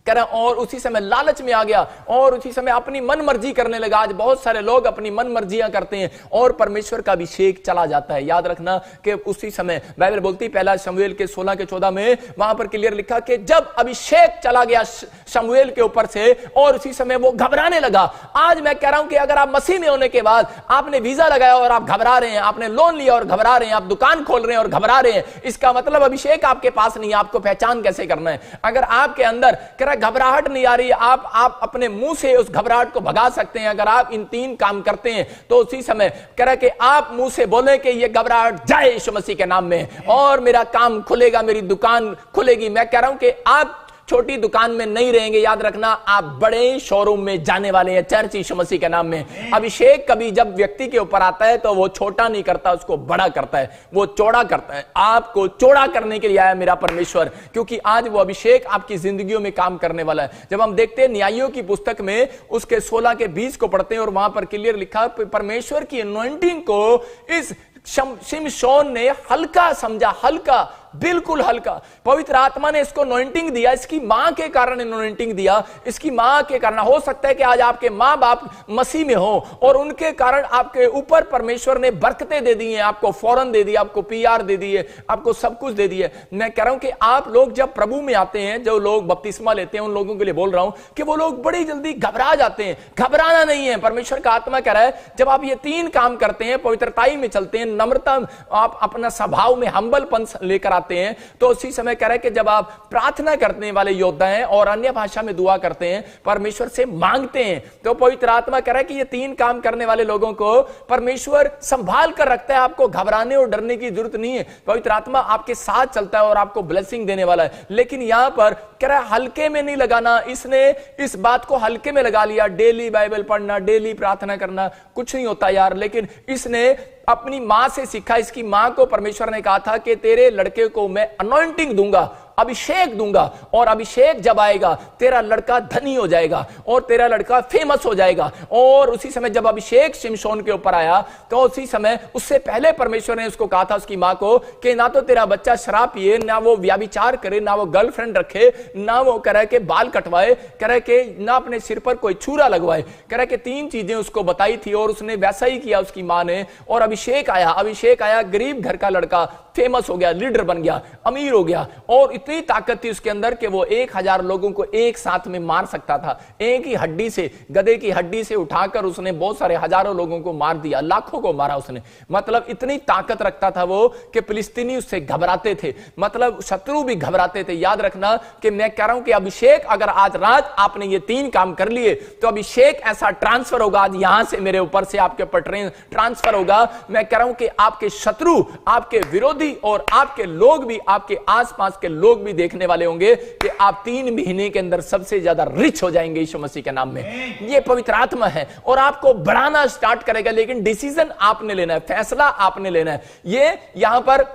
कह रहा, और उसी समय लालच में आ गया, और उसी समय अपनी मन मर्जी करने लगा। आज बहुत सारे लोग अपनी मन मर्जियां करते हैं और परमेश्वर का अभिषेक चला जाता है। याद रखना कि उसी समय बाइबल बोलती, पहला शमूएल के 16 के 14 में वहां पर क्लियर लिखा कि जब अभिषेक चला गया शमूएल के ऊपर से, और उसी समय वो घबराने लगा। आज मैं कह रहा हूं कि अगर आप मसीह में होने के बाद आपने वीजा लगाया और आप घबरा रहे हैं, आपने लोन लिया और घबरा रहे हैं, आप दुकान खोल रहे हैं और घबरा रहे हैं, इसका मतलब अभिषेक आपके पास नहीं है। आपको पहचान कैसे करना है? अगर आपके अंदर घबराहट नहीं आ रही, आप अपने मुंह से उस घबराहट को भगा सकते हैं। अगर आप इन 3 काम करते हैं, तो उसी समय कह रहा कि आप मुंह से बोले कि ये घबराहट जाए यीशु मसीह के नाम में, और मेरा काम खुलेगा, मेरी दुकान खुलेगी। मैं कह रहा हूं कि आप छोटी दुकान में नहीं रहेंगे, याद रखना, आप बड़े शोरूम में जाने वाले हैं, चर्च यीशु मसीह के नाम में। अभिषेक कभी जब व्यक्ति के ऊपर आता है तो वो छोटा नहीं करता, उसको बड़ा करता है, वो चौड़ा करता है। आपको चौड़ा करने के लिए आया मेरा परमेश्वर, क्योंकि आज वो अभिषेक आपकी जिंदगियों में काम करने वाला है। जब हम देखते हैं न्यायों की पुस्तक में उसके 16 के 20 को पढ़ते हैं, और वहां पर क्लियर लिखा, परमेश्वर की अनॉइंटिंग को इस शिमशोन ने हल्का समझा, हल्का, बिल्कुल हल्का। पवित्र आत्मा ने इसको अनॉइंटिंग दिया, इसकी मां के कारण अनॉइंटिंग दिया, इसकी मां के कारण। हो सकता है कि आज आपके मां बाप मसीह में हो और उनके कारण आपके ऊपर परमेश्वर ने बरकतें दे दी हैं, आपको फौरन दे दिया, आपको पीआर दे दिए, आपको सब कुछ दे दिए। मैं कह रहा हूं कि आप लोग जब प्रभु में आते हैं, जो लोग बपतिस्मा लेते हैं, उन लोगों के लिए बोल रहा हूं कि वो लोग बड़ी जल्दी घबरा जाते हैं। घबराना नहीं है। परमेश्वर का आत्मा कह रहा है, जब आप ये 3 काम करते हैं, पवित्रताई में चलते हैं, नम्रता, आप अपना स्वभाव में हम्बलपन लेकर आते हैं, तो उसी समय कह रहा है कि जब आप प्रार्थना करने वाले योद्धा हैं और अन्य भाषा में दुआ करते हैं, परमेश्वर से मांगते हैं, तो पवित्र आत्मा कह रहा है कि ये 3 काम करने वाले लोगों को परमेश्वर संभाल कर रखता है। आपको घबराने और डरने की जरूरत नहीं है। पवित्र आत्मा आपके साथ चलता है और आपको ब्लेसिंग देने वाला है। लेकिन यहां पर कह रहा है हल्के में नहीं लगाना। इसने इस बात को हल्के में लगा लिया, डेली बाइबल पढ़ना, डेली प्रार्थना करना, कुछ नहीं होता यार। लेकिन इसने अपनी मां से सीखा। इसकी मां को परमेश्वर ने कहा था कि तेरे लड़के को मैं अनॉइंटिंग दूंगा, अभिषेक दूंगा, और अभिषेक जब आएगा तेरा लड़का धनी हो जाएगा और तेरा लड़का फेमस हो जाएगा। और उसी समय जब अभिषेक शिमशोन के ऊपर आया तो उसी समय, उससे पहले परमेश्वर ने उसको कहा था, उसकी मां को, कि ना तो तेरा बच्चा शराब पिए, ना वो व्याभिचार करे, ना वो गर्लफ्रेंड रखे, ना वो करे के बाल कटवाए, करे के ना अपने सिर पर कोई छुरा लगवाए, करे के 3 चीजें उसको बताई थी और उसने वैसा ही किया उसकी मां ने। और अभिषेक आया, गरीब घर का लड़का, फेमस हो गया, लीडर बन गया, अमीर हो गया, और इतनी ताकत थी उसके अंदर कि वो 1000 लोगों को एक साथ में मार सकता था। एक ही हड्डी से, गधे की हड्डी से उठाकर उसने बहुत सारे हजारों लोगों को मार दिया, लाखों को मारा उसने। मतलब इतनी ताकत रखता था वो कि फिलिस्तीनी उससे घबराते थे, मतलब शत्रु भी घबराते थे। याद रखना कि मैं कह रहा हूं कि अभिषेक, अगर आज रात आपने ये 3 काम कर लिए तो अभिषेक ऐसा ट्रांसफर होगा आज यहां से मेरे ऊपर से आपके ऊपर ट्रांसफर होगा। मैं कह रहा हूं कि आपके शत्रु, आपके विरोधी और आपके लोग भी, आपके आसपास के लोग भी देखने वाले होंगे कि आप 3 महीने के अंदर सबसे ज्यादा रिच हो जाएंगे यीशु मसीह के नाम में। ये पवित्र आत्मा है और आपको बढ़ाना स्टार्ट करेगा, लेकिन डिसीजन आपने लेना है, फैसला आपने लेना है। ये यहां पर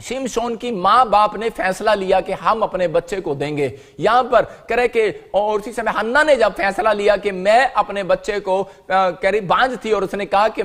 शिमशोन की मां बाप ने फैसला लिया कि हम अपने बच्चे को देंगे। यहां पर करे के, और उसी समय हन्ना ने जब फैसला लिया कि मैं अपने बच्चे को, करीब बांझ थी और उसने कहा कि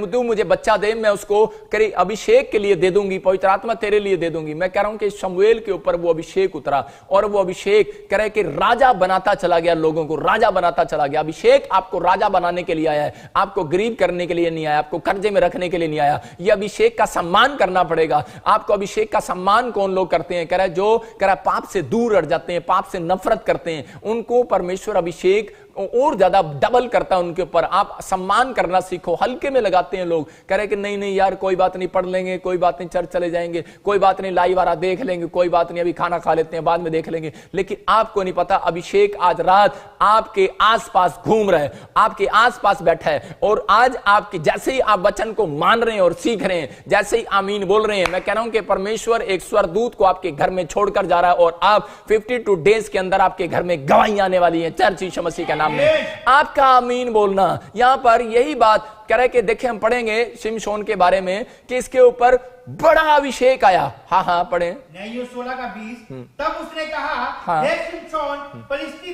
तू मुझे बच्चा दे, मैं उसको करीब अभिषेक के लिए दे दूंगी, पवित्र आत्मा तेरे लिए दे दूंगी। मैं कह रहा हूं कि शमूएल के ऊपर वो अभिषेक उतरा और वो अभिषेक करे कि राजा बनाता चला गया, लोगों को राजा बनाता चला गया। अभिषेक आपको राजा बनाने के लिए आया है, आपको गरीब करने के लिए नहीं आया, आपको कर्जे में रखने के लिए नहीं आया। ये अभिषेक का सम्मान करना पड़ेगा आपको। अभिषेक का सम्मान कौन लोग करते हैं? कह रहा है जो कह रहा है पाप से दूर हट जाते हैं, पाप से नफरत करते हैं, उनको परमेश्वर अभिषेक और ज्यादा डबल करता है उनके ऊपर। आप सम्मान करना सीखो। हल्के में लगाते हैं लोग, कह रहे कि नहीं नहीं यार कोई बात नहीं, पढ़ लेंगे, कोई बात नहीं, चर्च चले जाएंगे, कोई बात नहीं, लाइव वाला देख लेंगे, कोई बात नहीं, अभी खाना खा लेते हैं, बाद में देख लेंगे। लेकिन आपको नहीं पता अभिषेक आज रात आपके आसपास घूम रहा है, आपके आसपास बैठा है, और आज आपके जैसे ही आप वचन को मान रहे हैं और सीख रहे हैं, जैसे ही आमीन बोल रहे हैं, मैं कह रहा हूं कि परमेश्वर एक स्वरदूत को आपके घर में छोड़कर जा रहा है और आप 52 डेज के अंदर आपके घर में गवाही आने वाली है चर्च यीशु मसीह के नाम में। आपका आमीन बोलना। यहां पर यही बात कह रहे कि देखिए हम पढ़ेंगे शिमशोन के बारे में कि इसके ऊपर बड़ा अभिषेक आया। हाँ पढ़े न्याय 16 का 20। तब उसने कहा हे शिमशोन, फिलिस्ती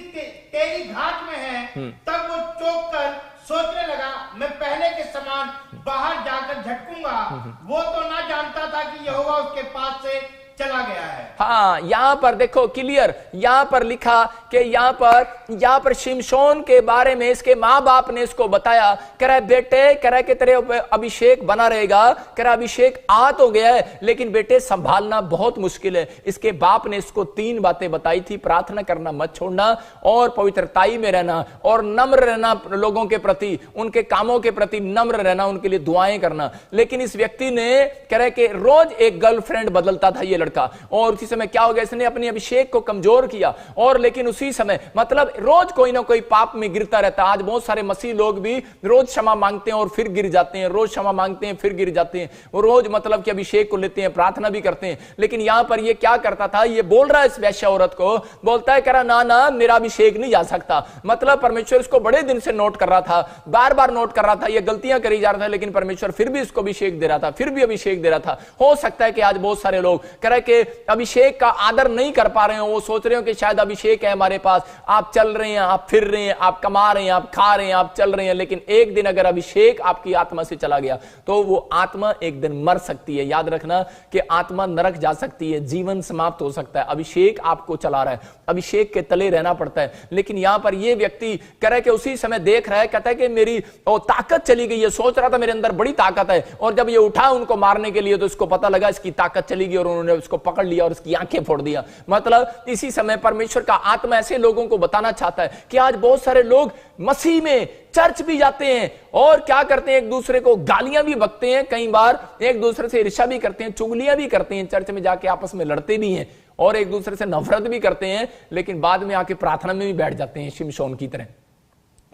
तेरी घाट में है। तब वो चौंक कर सोचने लगा, मैं पहले के समान बाहर जाकर झटकूंगा। वो तो ना जानता था कि यहोवा उसके पास से चला गया है। हाँ, यहां पर देखो क्लियर, यहां पर लिखा कि यहां पर शिमशोन के बारे में इसके माँ बाप ने इसको बताया। कह रहा है बेटे, कह रहा है कि तेरे अभिषेक बना रहेगा, कह रहा अभिषेक आ तो गया है लेकिन बेटे संभालना बहुत मुश्किल है। इसके बाप ने इसको 3 बातें बताई थी, प्रार्थना करना मत छोड़ना, और पवित्रताई में रहना, और नम्र रहना लोगों के प्रति, उनके कामों के प्रति नम्र रहना, उनके लिए दुआएं करना। लेकिन इस व्यक्ति ने कह रहा है कि रोज एक गर्लफ्रेंड बदलता था ये लड़का, और उसी समय क्या हो गया, इसने अपने अभिषेक को कमजोर किया। और लेकिन उसी समय मतलब रोज कोई ना कोई पाप में गिरता रहता। आज बहुत सारे मसीह लोग भी रोज क्षमा मांगते हैं और फिर गिर जाते हैं, रोज क्षमा मांगते हैं फिर गिर जाते हैं, वो रोज मतलब कि अभिषेक को लेते हैं, प्रार्थना भी करते हैं। लेकिन यहां पर ये क्या करता था, ये बोल रहा है इस वैश्या औरत को, बोलता है कह रहा ना मेरा अभिषेक नहीं जा सकता। मतलब परमेश्वर इसको बड़े दिन से नोट कर रहा था, बार बार नोट कर रहा था, ये गलतियां करी जा रहा था, लेकिन परमेश्वर फिर भी इसको अभिषेक दे रहा था, फिर भी अभिषेक दे रहा था। हो सकता है कि आज बहुत सारे लोग कह रहे कि अभिषेक का आदर नहीं कर पा रहे हो, वो सोच रहे हो कि शायद अभिषेक है हमारे पास, आप चल रहे हैं, आप फिर रहे हैं, आप कमा रहे हैं, आप खा रहे हैं, आप चल रहे हैं, लेकिन एक दिन अगर अभिषेक आपकी आत्मा से चला गया तो वो आत्मा एक दिन मर सकती है। याद रखना कि आत्मा नरक जा सकती है, जीवन समाप्त हो सकता है। अभिषेक आपको चला रहा है, अभिषेक के तले रहना पड़ता है। लेकिन यहां पर ये व्यक्ति कह रहा है कि उसी समय देख रहा है, कहता है कि मेरी ताकत चली गई है, सोच रहा था मेरे अंदर बड़ी ताकत है, और जब ये उठा उनको मारने के लिए तो इसको पता लगा इसकी ताकत चली गई और उन्होंने उसको पकड़ लिया और इसकी आंखें फोड़ दिया। मतलब इसी समय परमेश्वर का आत्मा ऐसे लोगों को बताना चाहता है कि आज बहुत सारे लोग मसीह में चर्च भी जाते हैं और क्या करते हैं, एक दूसरे को गालियां भी बकते हैं, कई बार एक दूसरे से ईर्ष्या भी करते हैं, चुगलियां भी करते हैं, चर्च में जाके आपस में लड़ते भी हैं और एक दूसरे से नफरत भी करते हैं, लेकिन बाद में आके प्रार्थना में भी बैठ जाते हैं शिमशोन की तरह।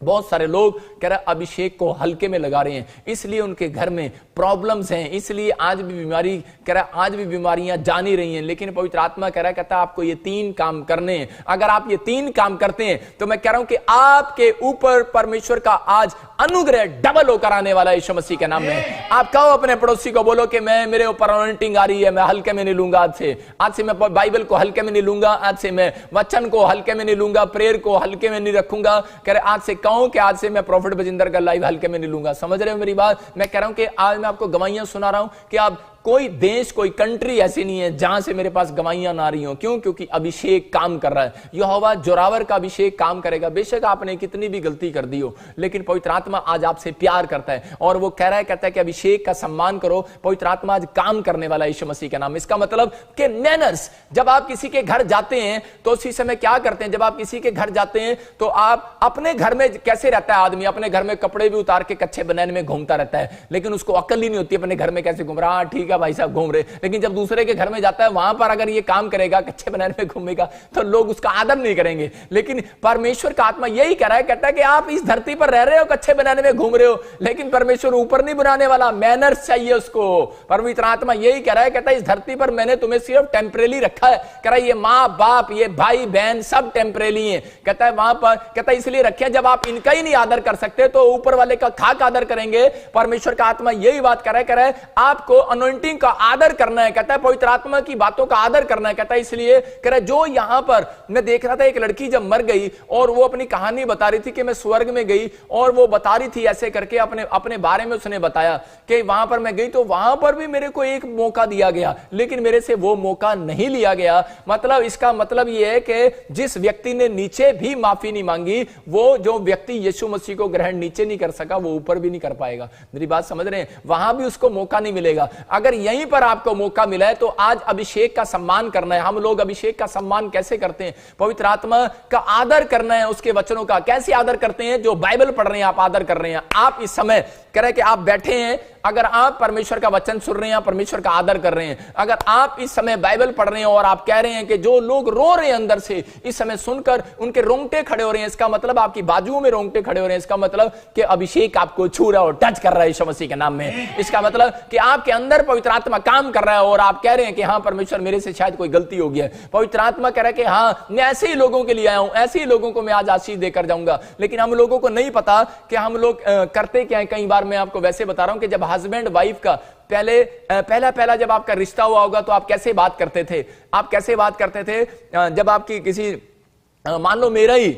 बहुत सारे लोग कह रहे अभिषेक को हल्के में लगा रहे हैं, इसलिए उनके घर में प्रॉब्लम्स हैं, इसलिए आज भी बीमारी कह रहा आज भी बीमारियां जा नहीं रही हैं। लेकिन पवित्र आत्मा कह रहा है, कहता है आपको ये 3 काम करने हैं। अगर आप ये 3 काम करते हैं तो मैं कह रहा हूं कि आपके ऊपर परमेश्वर का आज अनुग्रह डबल होकर आने वाला है यीशु मसीह के नाम में। आप कहो अपने पड़ोसी को, बोलो कि मैं मेरे ऊपर अनॉइंटिंग आ रही है, मैं हल्के में नहीं लूंगा। आज से मैं बाइबल को हल्के में नहीं लूंगा, आज से मैं वचन को हल्के में नहीं लूंगा, प्रेयर को हल्के में नहीं रखूंगा। कह रहे आज से कहूं कि आज से मैं प्रॉफिट बजिंदर का लाइव हल्के में नहीं लूंगा। समझ रहे हो मेरी बात? मैं कह रहा हूं कि आज मैं आपको गवाहियां सुना रहा हूं कि आप कोई देश कोई कंट्री ऐसी नहीं है जहां से मेरे पास गवाहियां ना रही हो। क्यों? क्योंकि अभिषेक काम कर रहा है। यहोवा जोरावर का अभिषेक काम करेगा। बेशक आपने कितनी भी गलती कर दी हो, लेकिन पवित्र आत्मा आज आपसे प्यार करता है और वो कह रहा है, कहता है कि अभिषेक का सम्मान करो। पवित्र आत्मा आज काम करने वाला है यीशु मसीह के नाम। इसका मतलब कि मैनर्स, जब आप किसी के घर जाते हैं तो उसी समय क्या करते हैं? जब आप किसी के घर जाते हैं तो आप अपने घर में कैसे रहता है आदमी? अपने घर में कपड़े भी उतार के कच्चे बनाने में घूमता रहता है, लेकिन उसको अकल ही नहीं होती अपने घर में कैसे घूम रहा। ठीक है भाई साहब घूम रहे, लेकिन जब दूसरे के घर में जाता है वहां पर अगर ये काम करेगा, कच्चे बनाने में घूमेगा, तो लोग उसका आदर नहीं करेंगे। लेकिन परमेश्वर का आत्मा यही कह रहा है, कहता है कि आप इस धरती पर रह रहे हो, कच्चे बनाने में घूम रहे हो, लेकिन परमेश्वर ऊपर नहीं बनाने वाला। मैनर्स चाहिए उसको। पवित्र आत्मा यही कह रहा है, कहता है इस धरती पर मैंने तुम्हें सिर्फ टेम्परेरी रखा है। कह रहा है ये माँ बाप, ये भाई बहन सब टेम्परेरी हैं। कहता है वहां पर, कहता है इसलिए रखे, जब आप इनका ही नहीं आदर कर सकते तो ऊपर वाले का खाक आदर करेंगे। परमेश्वर का आत्मा यही बात कर रहा है आपको अनॉइंटिंग का आदर करना है। कहता है पवित्र आत्मा की बातों का आदर करना है। कहता है इसलिए कह रहा है, जो यहां पर मैं देख रहा था एक लड़की जब मर गई और वो अपनी कहानी बता रही थी कि मैं स्वर्ग में गई, और वो बता रही थी ऐसे करके अपने बारे में उसने बताया कि वहां पर मैं गई तो वहां पर भी मेरे को एक मौका दिया गया, लेकिन मेरे से वो मौका नहीं लिया गया। मतलब इसका मतलब यह है कि जिस व्यक्ति ने नीचे भी माफी नहीं मांगी, वो जो व्यक्ति यीशु मसीह को ग्रहण नीचे नहीं कर सका, वो ऊपर भी नहीं कर पाएगा। मेरी बात समझ रहे हैं? वहां भी उसको मौका नहीं मिलेगा। अगर यहीं पर आपको मौका मिला है तो आज अभिषेक का सम्मान करना है। हम लोग अभिषेक का सम्मान कैसे करते हैं? पवित्र आत्मा का आदर करना है। उसके वचनों का कैसे आदर करते हैं? जो बाइबल पढ़ रहे हैं आप आदर कर रहे हैं। आप इस समय कह रहे हैं कि आप बैठे हैं, अगर आप परमेश्वर का वचन सुन रहे हैं, परमेश्वर का आदर कर रहे हैं। अगर आप इस समय बाइबल पढ़ रहे हैं और आप कह रहे हैं कि जो लोग रो रहे हैं अंदर से, इस समय सुनकर उनके रोंगटे खड़े हो रहे हैं, इसका मतलब आपकी बाजुओं में रोंगटे खड़े हो रहे हैं, इसका मतलब कि अभिषेक आपको छू रहा है और टच कर रहा है यीशु मसीह के नाम में। इसका मतलब कि आपके अंदर पवित्र आत्मा काम कर रहा है और आप कह रहे हैं कि हाँ परमेश्वर मेरे से शायद कोई गलती हो गई है। पवित्र आत्मा कह रहा है कि हाँ मैं ऐसे ही लोगों के लिए आया हूं, ऐसे ही लोगों को मैं आज आशीष देकर जाऊंगा। लेकिन हम लोगों को नहीं पता कि हम लोग करते क्या है। कई बार मैं आपको वैसे बता रहा हूं कि जब हस्बैंड वाइफ का पहला जब आपका रिश्ता हुआ होगा तो आप कैसे बात करते थे? आप कैसे बात करते थे? जब आपकी किसी मान लो मेरा ही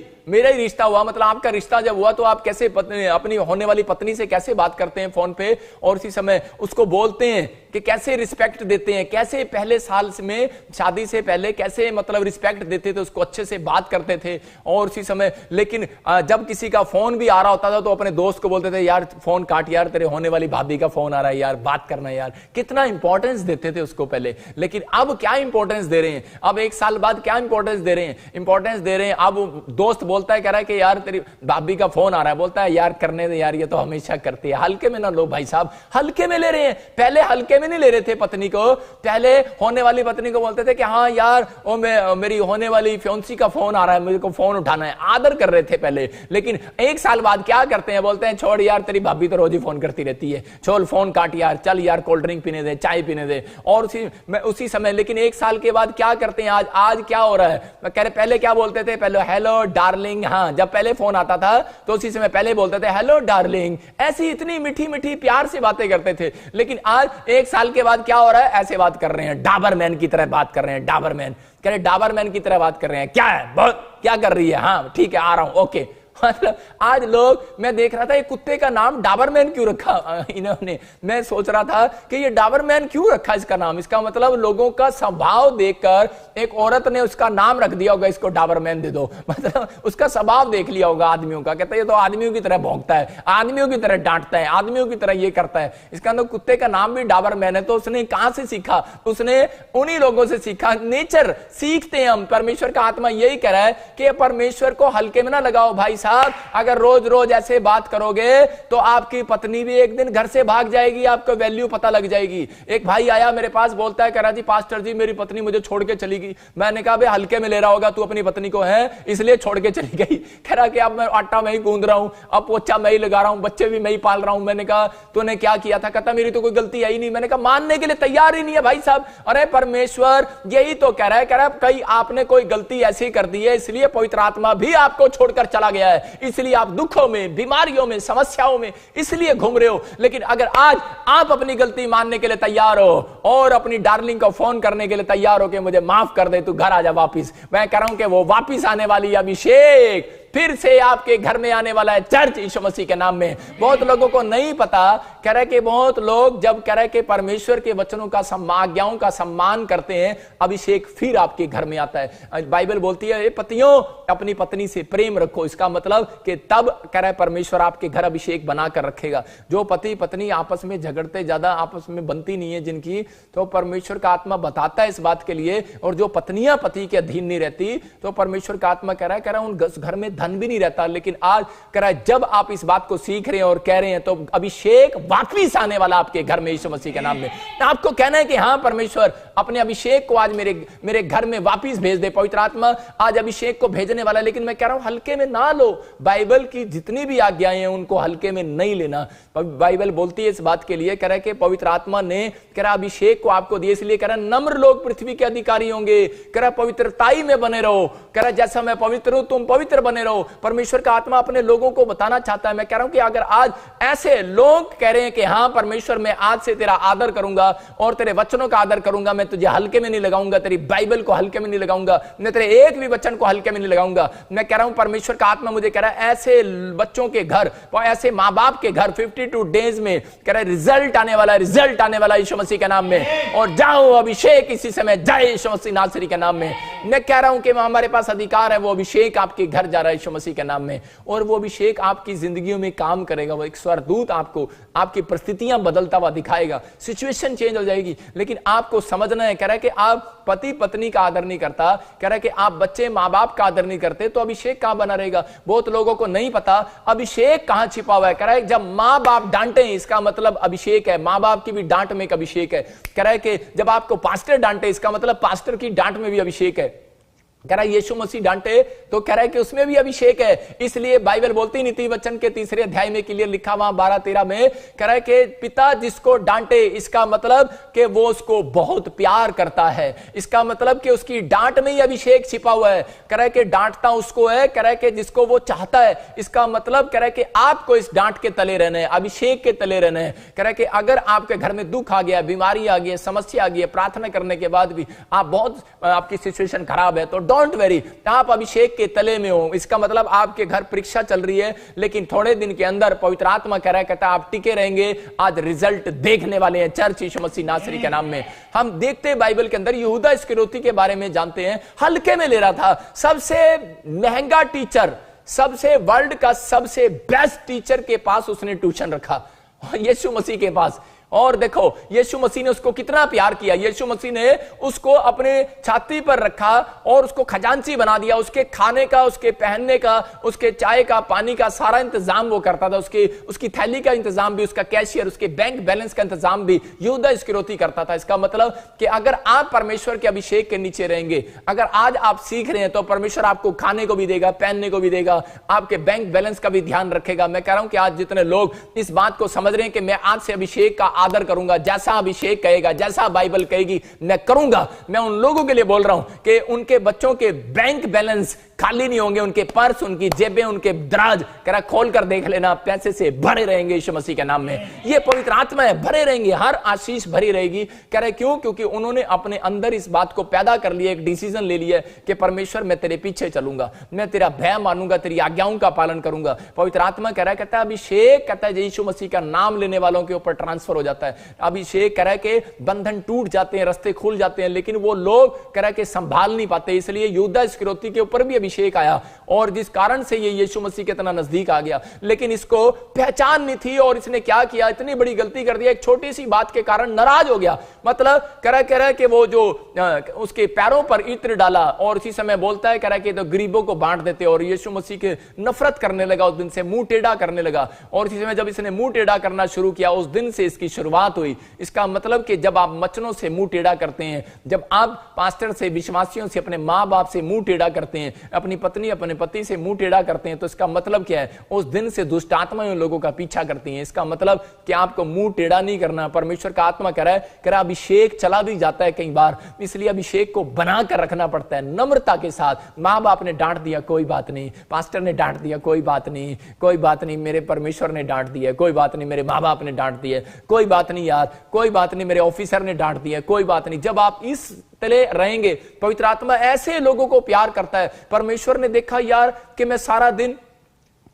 रिश्ता हुआ, मतलब आपका रिश्ता जब हुआ तो आप कैसे अपनी होने वाली पत्नी से कैसे बात करते हैं फोन पे, और उसी समय उसको बोलते हैं कि कैसे रिस्पेक्ट देते हैं, कैसे पहले साल में शादी से पहले कैसे मतलब रिस्पेक्ट देते थे, उसको अच्छे से बात करते थे। और उसी समय लेकिन जब किसी का फोन भी आ रहा होता था तो अपने दोस्त को बोलते थे यार फोन काट यार, तेरे होने वाली भाभी का फोन आ रहा है यार, बात करना यार। कितना इंपॉर्टेंस देते थे उसको पहले। लेकिन अब क्या इंपॉर्टेंस दे रहे हैं? अब 1 साल बाद क्या इंपॉर्टेंस दे रहे हैं? इंपॉर्टेंस दे रहे हैं, अब दोस्त बोलता है, कह रहा है कि यार तेरी भाभी का फोन आ रहा है, बोलता है यार करने दे यार, ये तो हमेशा करती है। हल्के में ना लो भाई साहब, हल्के में ले रहे हैं। पहले हल्के में नहीं ले रहे थे पत्नी को, पहले होने वाली पत्नी को बोलते थे कि हाँ यार मेरी होने वाली फ्योंसी का फोन आ रहा है, मेरे को फोन उठाना है, आदर कर रहे थे पहले। लेकिन 1 साल बाद क्या करते हैं? बोलते हैं छोड़ यार तेरी भाभी तो रोज ही फोन करती रहती है, छोड़ फोन काट यार, चल यार कोल्ड ड्रिंक पीने दे, चाय पीने दे। और उसी समय लेकिन 1 साल के बाद क्या करते हैं? आज क्या हो रहा है? कह रहे पहले क्या बोलते थे? पहले हेलो डार्लिंग, हाँ जब पहले फोन आता था तो उसी समय पहले बोलते थे हेलो डार्लिंग, ऐसी इतनी मीठी मीठी प्यार से बातें करते थे। लेकिन आज 1 साल के बाद क्या हो रहा है? ऐसे बात कर रहे हैं, डाबरमैन की तरह बात कर रहे हैं। डाबरमैन कह रहे डाबरमैन की तरह बात कर रहे हैं। क्या है? बहुत क्या कर रही है? हाँ ठीक है आ रहा हूं, ओके। मतलब आज लोग, मैं देख रहा था ये कुत्ते का नाम डाबरमैन क्यों रखा इन्होंने, मैं सोच रहा था कि ये डाबरमैन क्यों रखा इसका नाम। इसका मतलब लोगों का स्वभाव देखकर एक औरत ने उसका नाम रख दिया होगा, इसको डाबरमैन दे दो। मतलब उसका स्वभाव देख लिया होगा आदमियों का, कहता है ये तो आदमियों की तरह भौंकता है, आदमियों की तरह डांटता है, आदमियों की तरह ये करता है। इसका मतलब कुत्ते का नाम भी डाबरमैन है। तो उसने कहां से सीखा? उसने उन्हीं लोगों से सीखा। नेचर सीखते हैं हम। परमेश्वर का आत्मा यही कह रहा है कि परमेश्वर को हल्के में ना लगाओ भाई साहब, साहब अगर रोज रोज ऐसे बात करोगे तो आपकी पत्नी भी एक दिन घर से भाग जाएगी, आपको वैल्यू पता लग जाएगी। एक भाई आया मेरे पास, बोलता है, कह रहा जी पास्टर जी मेरी पत्नी मुझे छोड़ के चली गई। मैंने कहा भाई हल्के में ले रहा होगा तू अपनी पत्नी को, है इसलिए छोड़ के चली गई। कह रहा कि अब मैं आटा मैं ही गूंद रहा हूं, अब पोछा मैं ही लगा रहा हूं, बच्चे भी मैं ही पाल रहा हूं। मैंने कहा तूने क्या किया था? कहता मेरी तो कोई गलती है ही नहीं। मैंने कहा मानने के लिए तैयार ही नहीं है भाई साहब। अरे परमेश्वर यही तो कह रहा है कहीं आपने कोई गलती ऐसी कर दी है इसलिए पवित्र आत्मा भी आपको छोड़कर चला गया है, इसलिए आप दुखों में, बीमारियों में, समस्याओं में इसलिए घूम रहे हो। लेकिन अगर आज आप अपनी गलती मानने के लिए तैयार हो और अपनी डार्लिंग को फोन करने के लिए तैयार हो कि मुझे माफ कर दे, तू घर आ जा वापिस, मैं कह रहा हूं कि वो वापिस आने वाली अभिषेक फिर से आपके घर में आने वाला है, चर्च यीशु मसीह के नाम में। बहुत लोगों को नहीं पता, कह रहे कि बहुत लोग जब कह रहे कि परमेश्वर के वचनों का आज्ञाओं का सम्मान करते हैं, अभिषेक फिर आपके घर में आता है। बाइबल बोलती है पतियों अपनी पत्नी से प्रेम रखो, इसका मतलब कि तब कह रहे परमेश्वर आपके घर अभिषेक बनाकर रखेगा। जो पति पत्नी आपस में झगड़ते, ज्यादा आपस में बनती नहीं है जिनकी, तो परमेश्वर का आत्मा बताता है इस बात के लिए। और जो पत्नियां पति के अधीन नहीं रहती तो परमेश्वर का आत्मा कह रहा है उन घर में धन भी नहीं रहता। लेकिन आज कह रहा है जब आप इस बात को सीख रहे हैं और कह रहे हैं तो अभिषेक वापिस आने वाला आपके घर में यीशु मसीह के नाम में। आपको कहना है कि हाँ परमेश्वर अपने अभिषेक को आज मेरे घर में वापिस भेज दे। पवित्र आत्मा आज अभिषेक को भेजने वाला है, लेकिन मैं कह रहा हूं हल्के में ना लो। बाइबल की जितनी भी आज्ञाएं हैं उनको हल्के में नहीं लेना। बाइबल बोलती है इस बात के लिए, कह रहा है कि पवित्र आत्मा ने कह रहा अभिषेक को आपको दिए, इसलिए कह रहा नम्र लोग पृथ्वी के अधिकारी होंगे। कह रहा पवित्रताई में बने रहो, कह रहा जैसा मैं पवित्र हूं तुम पवित्र बने रहो। परमेश्वर का आत्मा अपने लोगों को बताना चाहता है। मैं कह रहा हूं कि अगर आज ऐसे लोग कह रहे हैं कि हाँ परमेश्वर मैं आज से तेरा आदर करूंगा और तेरे वचनों का आदर करूंगा, मैं तुझे हल्के में नहीं लगाऊंगा, तेरी बाइबल को हल्के में नहीं लगाऊंगा, मैं तेरे एक भी वचन को हल्के में नहीं लगाऊंगा। मैं कह रहा हूं परमेश्वर का आत्मा मुझे कह रहा है ऐसे बच्चों के घर, ऐसे माँ बाप के घर 52 डेज में कह रहा है रिजल्ट आने वाला है, रिजल्ट आने वाला यीशु मसीह के नाम में। और जाओ अभिषेक इसी समय जाए यीशु मसीह नासरी के नाम में। मैं कह रहा हूं कि हमारे पास अधिकार है, वो अभिषेक आपके घर जा रहा है यीशु मसीह के नाम में, और वो अभिषेक आपकी जिंदगियों में काम करेगा। वो एक स्वरदूत आपको आपकी परिस्थितियां बदलता हुआ दिखाएगा, सिचुएशन चेंज हो जाएगी। लेकिन आपको समझना है, कह रहा है कि आप पति पत्नी का आदर नहीं करता, कह रहा है कि आप बच्चे माँ बाप का आदर नहीं करते, तो अभिषेक कहां बना रहेगा। बहुत लोगों को नहीं पता अभिषेक कहां छिपा हुआ है। कह रहा है जब माँ बाप डांटे इसका मतलब अभिषेक है, माँ बाप की भी डांट में एक अभिषेक है। कह रहा है कि जब आपको पास्टर डांटे इसका मतलब पास्टर की डांट में भी अभिषेक है। कह रहा है यीशु मसीह डांटे तो कह रहा है कि उसमें भी अभिषेक है। इसलिए बाइबल बोलती नीति वचन के 3 अध्याय में क्लियर लिखा वहां 12-13 में, कह रहा है कि पिता जिसको डांटे इसका मतलब कि वो उसको बहुत प्यार करता है, इसका मतलब कि उसकी डांट में ही अभिषेक छिपा हुआ है। कह रहा है कि डांटता उसको है, कह रहा है कि जिसको वो चाहता है, इसका मतलब कह रहा है कि आपको इस डांट के तले रहना है, अभिषेक के तले रहना है। कह रहा है कि अगर आपके घर में दुख आ गया, बीमारी आ गई, समस्या आ गई, प्रार्थना करने के बाद भी आप बहुत आपकी सिचुएशन खराब है, तो डोंट वेरी, आप अभिषेक के तले में हो। इसका मतलब आपके घर परीक्षा चल रही है, लेकिन थोड़े दिन के अंदर पवित्र आत्मा कह रहा है, कहता आप टिके रहेंगे, आज रिजल्ट देखने वाले हैं चर्च यीशु मसीह नासरी के नाम में। हम देखते हैं बाइबल के अंदर यहूदा इस्करियोती के बारे में जानते हैं, हल्के में ले रहा था। सबसे महंगा टीचर, सबसे वर्ल्ड का सबसे बेस्ट टीचर के पास उसने ट्यूशन रखा, यीशु मसीह के पास। और देखो यीशु मसीह ने उसको कितना प्यार किया। यीशु मसीह ने उसको अपने छाती पर रखा और उसको खजांची बना दिया। उसके खाने का, उसके पहनने का, उसके चाय का, पानी का सारा इंतजाम वो करता था। उसकी थैली का इंतजाम भी, उसका कैशियर, उसके बैंक बैलेंस का इंतजाम भी यहूदा इस्करियोती करता था। इसका मतलब कि अगर आप परमेश्वर के अभिषेक के नीचे रहेंगे, अगर आज आप सीख रहे हैं, तो परमेश्वर आपको खाने को भी देगा, पहनने को भी देगा, आपके बैंक बैलेंस का भी ध्यान रखेगा। मैं कह रहा हूं कि आज जितने लोग इस बात को समझ रहे हैं कि मैं आज से अभिषेक का आदर करूंगा, जैसा अभिषेक कहेगा, जैसा बाइबल कहेगी मैं करूंगा, मैं उन लोगों के लिए बोल रहा हूं कि उनके बच्चों के बैंक बैलेंस खाली नहीं होंगे, उनके पर्स, उनकी जेबें, उनके दराज करा खोल कर देख लेना, पैसे से भरे रहेंगे यीशु मसीह के नाम में। ये पवित्र आत्मा है, भरे रहेंगे, हर आशीष भरी रहेगी। कह रहे क्यों? क्योंकि उन्होंने अपने अंदर इस बात को पैदा कर लिया, एक डिसीजन ले लिया कि परमेश्वर मैं तेरे पीछे चलूंगा, मैं तेरा भय मानूंगा, तेरी आज्ञाओं का पालन करूंगा। पवित्र आत्मा कह रहा है, कहता है अभिषेक, कहता है यीशु मसीह का नाम लेने वालों के ऊपर ट्रांसफर हो जाता है। अभिषेक कह रहा है कि बंधन टूट जाते हैं, रास्ते खुल जाते हैं, लेकिन वो लोग कह रहा है कि संभाल नहीं पाते। इसलिए यहूदा इस्करियोती के ऊपर भी अभिषेक आया और जिस कारण से ये यीशु मसीह के इतना नजदीक आ गया, लेकिन इसको पहचान नहीं थी और इसने क्या किया, इतनी बड़ी गलती कर दिया, एक छोटी सी बात के कारण नाराज हो गया। मतलब कह रहा है कि वो जो उसके पैरों पर इत्र डाला और उसी समय बोलता है, कह रहा है कि तो गरीबों को बांट देते, और यीशु मसीह के नफरत करने लगा, उस दिन से मुंह टेढ़ा करने लगा। और इसी समय जब इसने मुंह टेढ़ा करना शुरू किया, उस दिन से इसकी शुरुआत हुई। इसका मतलब कि जब आप वचनों से मुंह टेढ़ा करते हैं, जब आप पास्टर से, विश्वासियों से, अपने माँ बाप से मुंह टेढ़ा करते हैं, अपनी पत्नी अपने पति से मुंह टेढ़ा करते हैं, तो इसका मतलब क्या है, उस दिन से दुष्ट आत्माएं उन लोगों का पीछा करती हैं। इसका मतलब कि आपको मुंह टेढ़ा नहीं करना। परमेश्वर का आत्मा कह रहा है अभिषेक चला भी जाता है कई बार, इसलिए अभिषेक को बनाकर रखना पड़ता है नम्रता के साथ। माँ बाप ने डांट दिया, कोई बात नहीं, पास्टर ने डांट दिया, कोई बात नहीं, कोई बात नहीं, मेरे परमेश्वर ने डांट दिया, कोई बात नहीं, मेरे माँ बाप ने डांट दिया, कोई बात नहीं यार, कोई बात नहीं, मेरे ऑफिसर ने डांट दिया, कोई बात नहीं। जब आप इस तले रहेंगे, पवित्र आत्मा ऐसे लोगों को प्यार करता है। परमेश्वर ने देखा यार कि मैं सारा दिन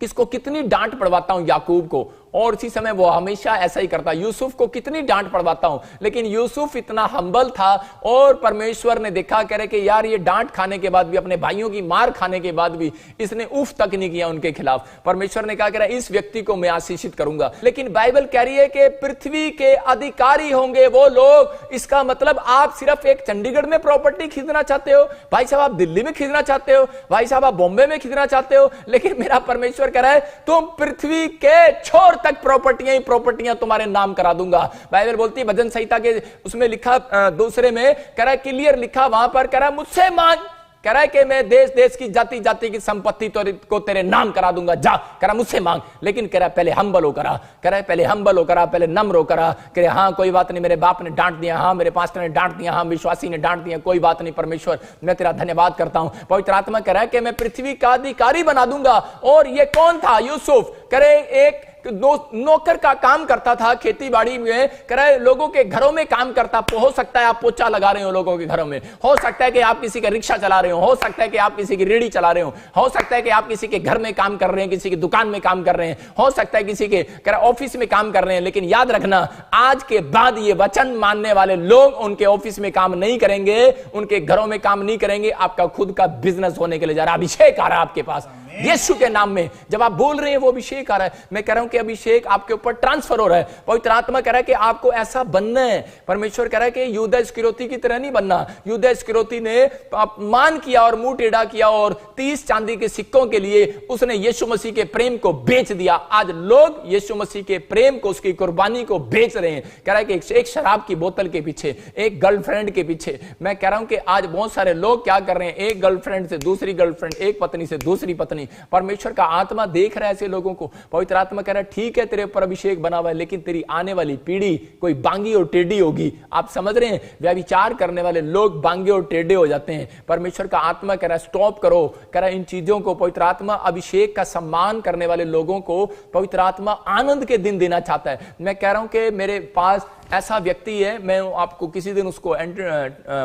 किसको कितनी डांट पड़वाता हूं, याकूब को, और इसी समय वो हमेशा ऐसा ही करता। यूसुफ को कितनी डांट पड़वाता हूं, लेकिन यूसुफ इतना हम्बल था और परमेश्वर ने देखा, कह रहे कि यार ये डांट खाने के बाद भी, अपने भाइयों की मार खाने के बाद भी इसने उफ तक नहीं किया उनके खिलाफ। परमेश्वर ने कहा कह रहा इस व्यक्ति को मैं आशीषित करूंगा। लेकिन बाइबल कह रही है कि पृथ्वी के अधिकारी होंगे वो लोग। इसका मतलब आप सिर्फ एक चंडीगढ़ में प्रॉपर्टी खरीदना चाहते हो, भाई साहब आप दिल्ली में खरीदना चाहते हो, भाई साहब आप बॉम्बे में खरीदना चाहते हो, लेकिन मेरा परमेश्वर कह रहा है तुम पृथ्वी के छोर तक प्रॉपर्टियां ही प्रॉपर्टियां तुम्हारे नाम करा दूंगा। बाइबल बोलती है भजन संहिता के उसमें लिखा दूसरे में कह रहा है, क्लियर लिखा वहां पर, कह रहा है मुझसे मांग, कह रहा है कि मैं देश देश की जाति जाति की संपत्ति को तेरे नाम करा दूंगा, जा, कह रहा मुझसे मांग। लेकिन कह रहा पहले हम्बल हो करा, कह रहा है पहले हम्बल हो करा, पहले नम्र हो करा। कह रहा हाँ कोई बात नहीं, मेरे बाप ने डांट दिया, हाँ मेरे पास्टर ने डांट दिया, हाँ विश्वासी ने डांट दिया, कोई बात नहीं परमेश्वर मैं तेरा धन्यवाद करता हूं। पवित्र आत्मा कह रहा है कि मैं पृथ्वी का अधिकारी बना दूंगा। और ये कौन था? यूसुफ। कह रहे एक नौकर का काम करता था खेती बाड़ी में, कह रहे लोगों के घरों में काम करता। हो सकता है आप पोछा लगा रहे हो लोगों के घरों में, हो सकता है कि आप किसी का रिक्शा चला रहे हो सकता है कि आप किसी की रेहड़ी चला रहे हो सकता है कि आप किसी के घर में काम कर रहे हैं, किसी की दुकान में काम कर रहे हैं, हो सकता है किसी के ऑफिस में काम कर रहे हैं। लेकिन याद रखना, आज के बाद ये वचन मानने वाले लोग उनके ऑफिस में काम नहीं करेंगे, उनके घरों में काम नहीं करेंगे। आपका खुद का बिजनेस होने के लिए जा रहा है। अभिषेक आ रहा है आपके पास यीशु के नाम में। जब आप बोल रहे हैं वो अभिषेक आ रहा है। मैं कह रहा हूं कि अभिषेक आपके ऊपर ट्रांसफर हो रहा है। पवित्र आत्मा कह रहा है कि आपको ऐसा बनना है। परमेश्वर कह रहा है कि यहूदा इस्करियोती की तरह नहीं बनना। यहूदा इस्करियोती ने अपमान किया और मुंह टेढ़ा किया और 30 चांदी के सिक्कों के लिए उसने यीशु मसीह के प्रेम को बेच दिया। आज लोग यीशु मसीह के प्रेम को, उसकी कुर्बानी को बेच रहे हैं। कह रहा है कि एक शराब की बोतल के पीछे, एक गर्लफ्रेंड के पीछे। मैं कह रहा हूं कि आज बहुत सारे लोग क्या कर रहे हैं, एक गर्लफ्रेंड से दूसरी गर्लफ्रेंड, एक पत्नी से दूसरी पत्नी। परमेश्वर का आत्मा देख रहा है ऐसे लोगों को। पवित्र आत्मा कह रहा है ठीक है तेरे ऊपर अभिषेक बना हुआ है, लेकिन तेरी आने वाली पीढ़ी कोई बांगी और टेढ़ी होगी। आप समझ रहे हैं, व्यभिचार करने वाले लोग बांगे और टेढ़े हो जाते हैं। परमेश्वर का आत्मा कह रहा है स्टॉप करो, कह रहा है इन चीजों को। पवित्र आत्मा अभिषेक का सम्मान करने वाले लोगों को पवित्र आत्मा आनंद के दिन देना चाहता है। मैं कह रहा हूं कि मेरे पास ऐसा व्यक्ति है, मैं आपको किसी दिन उसको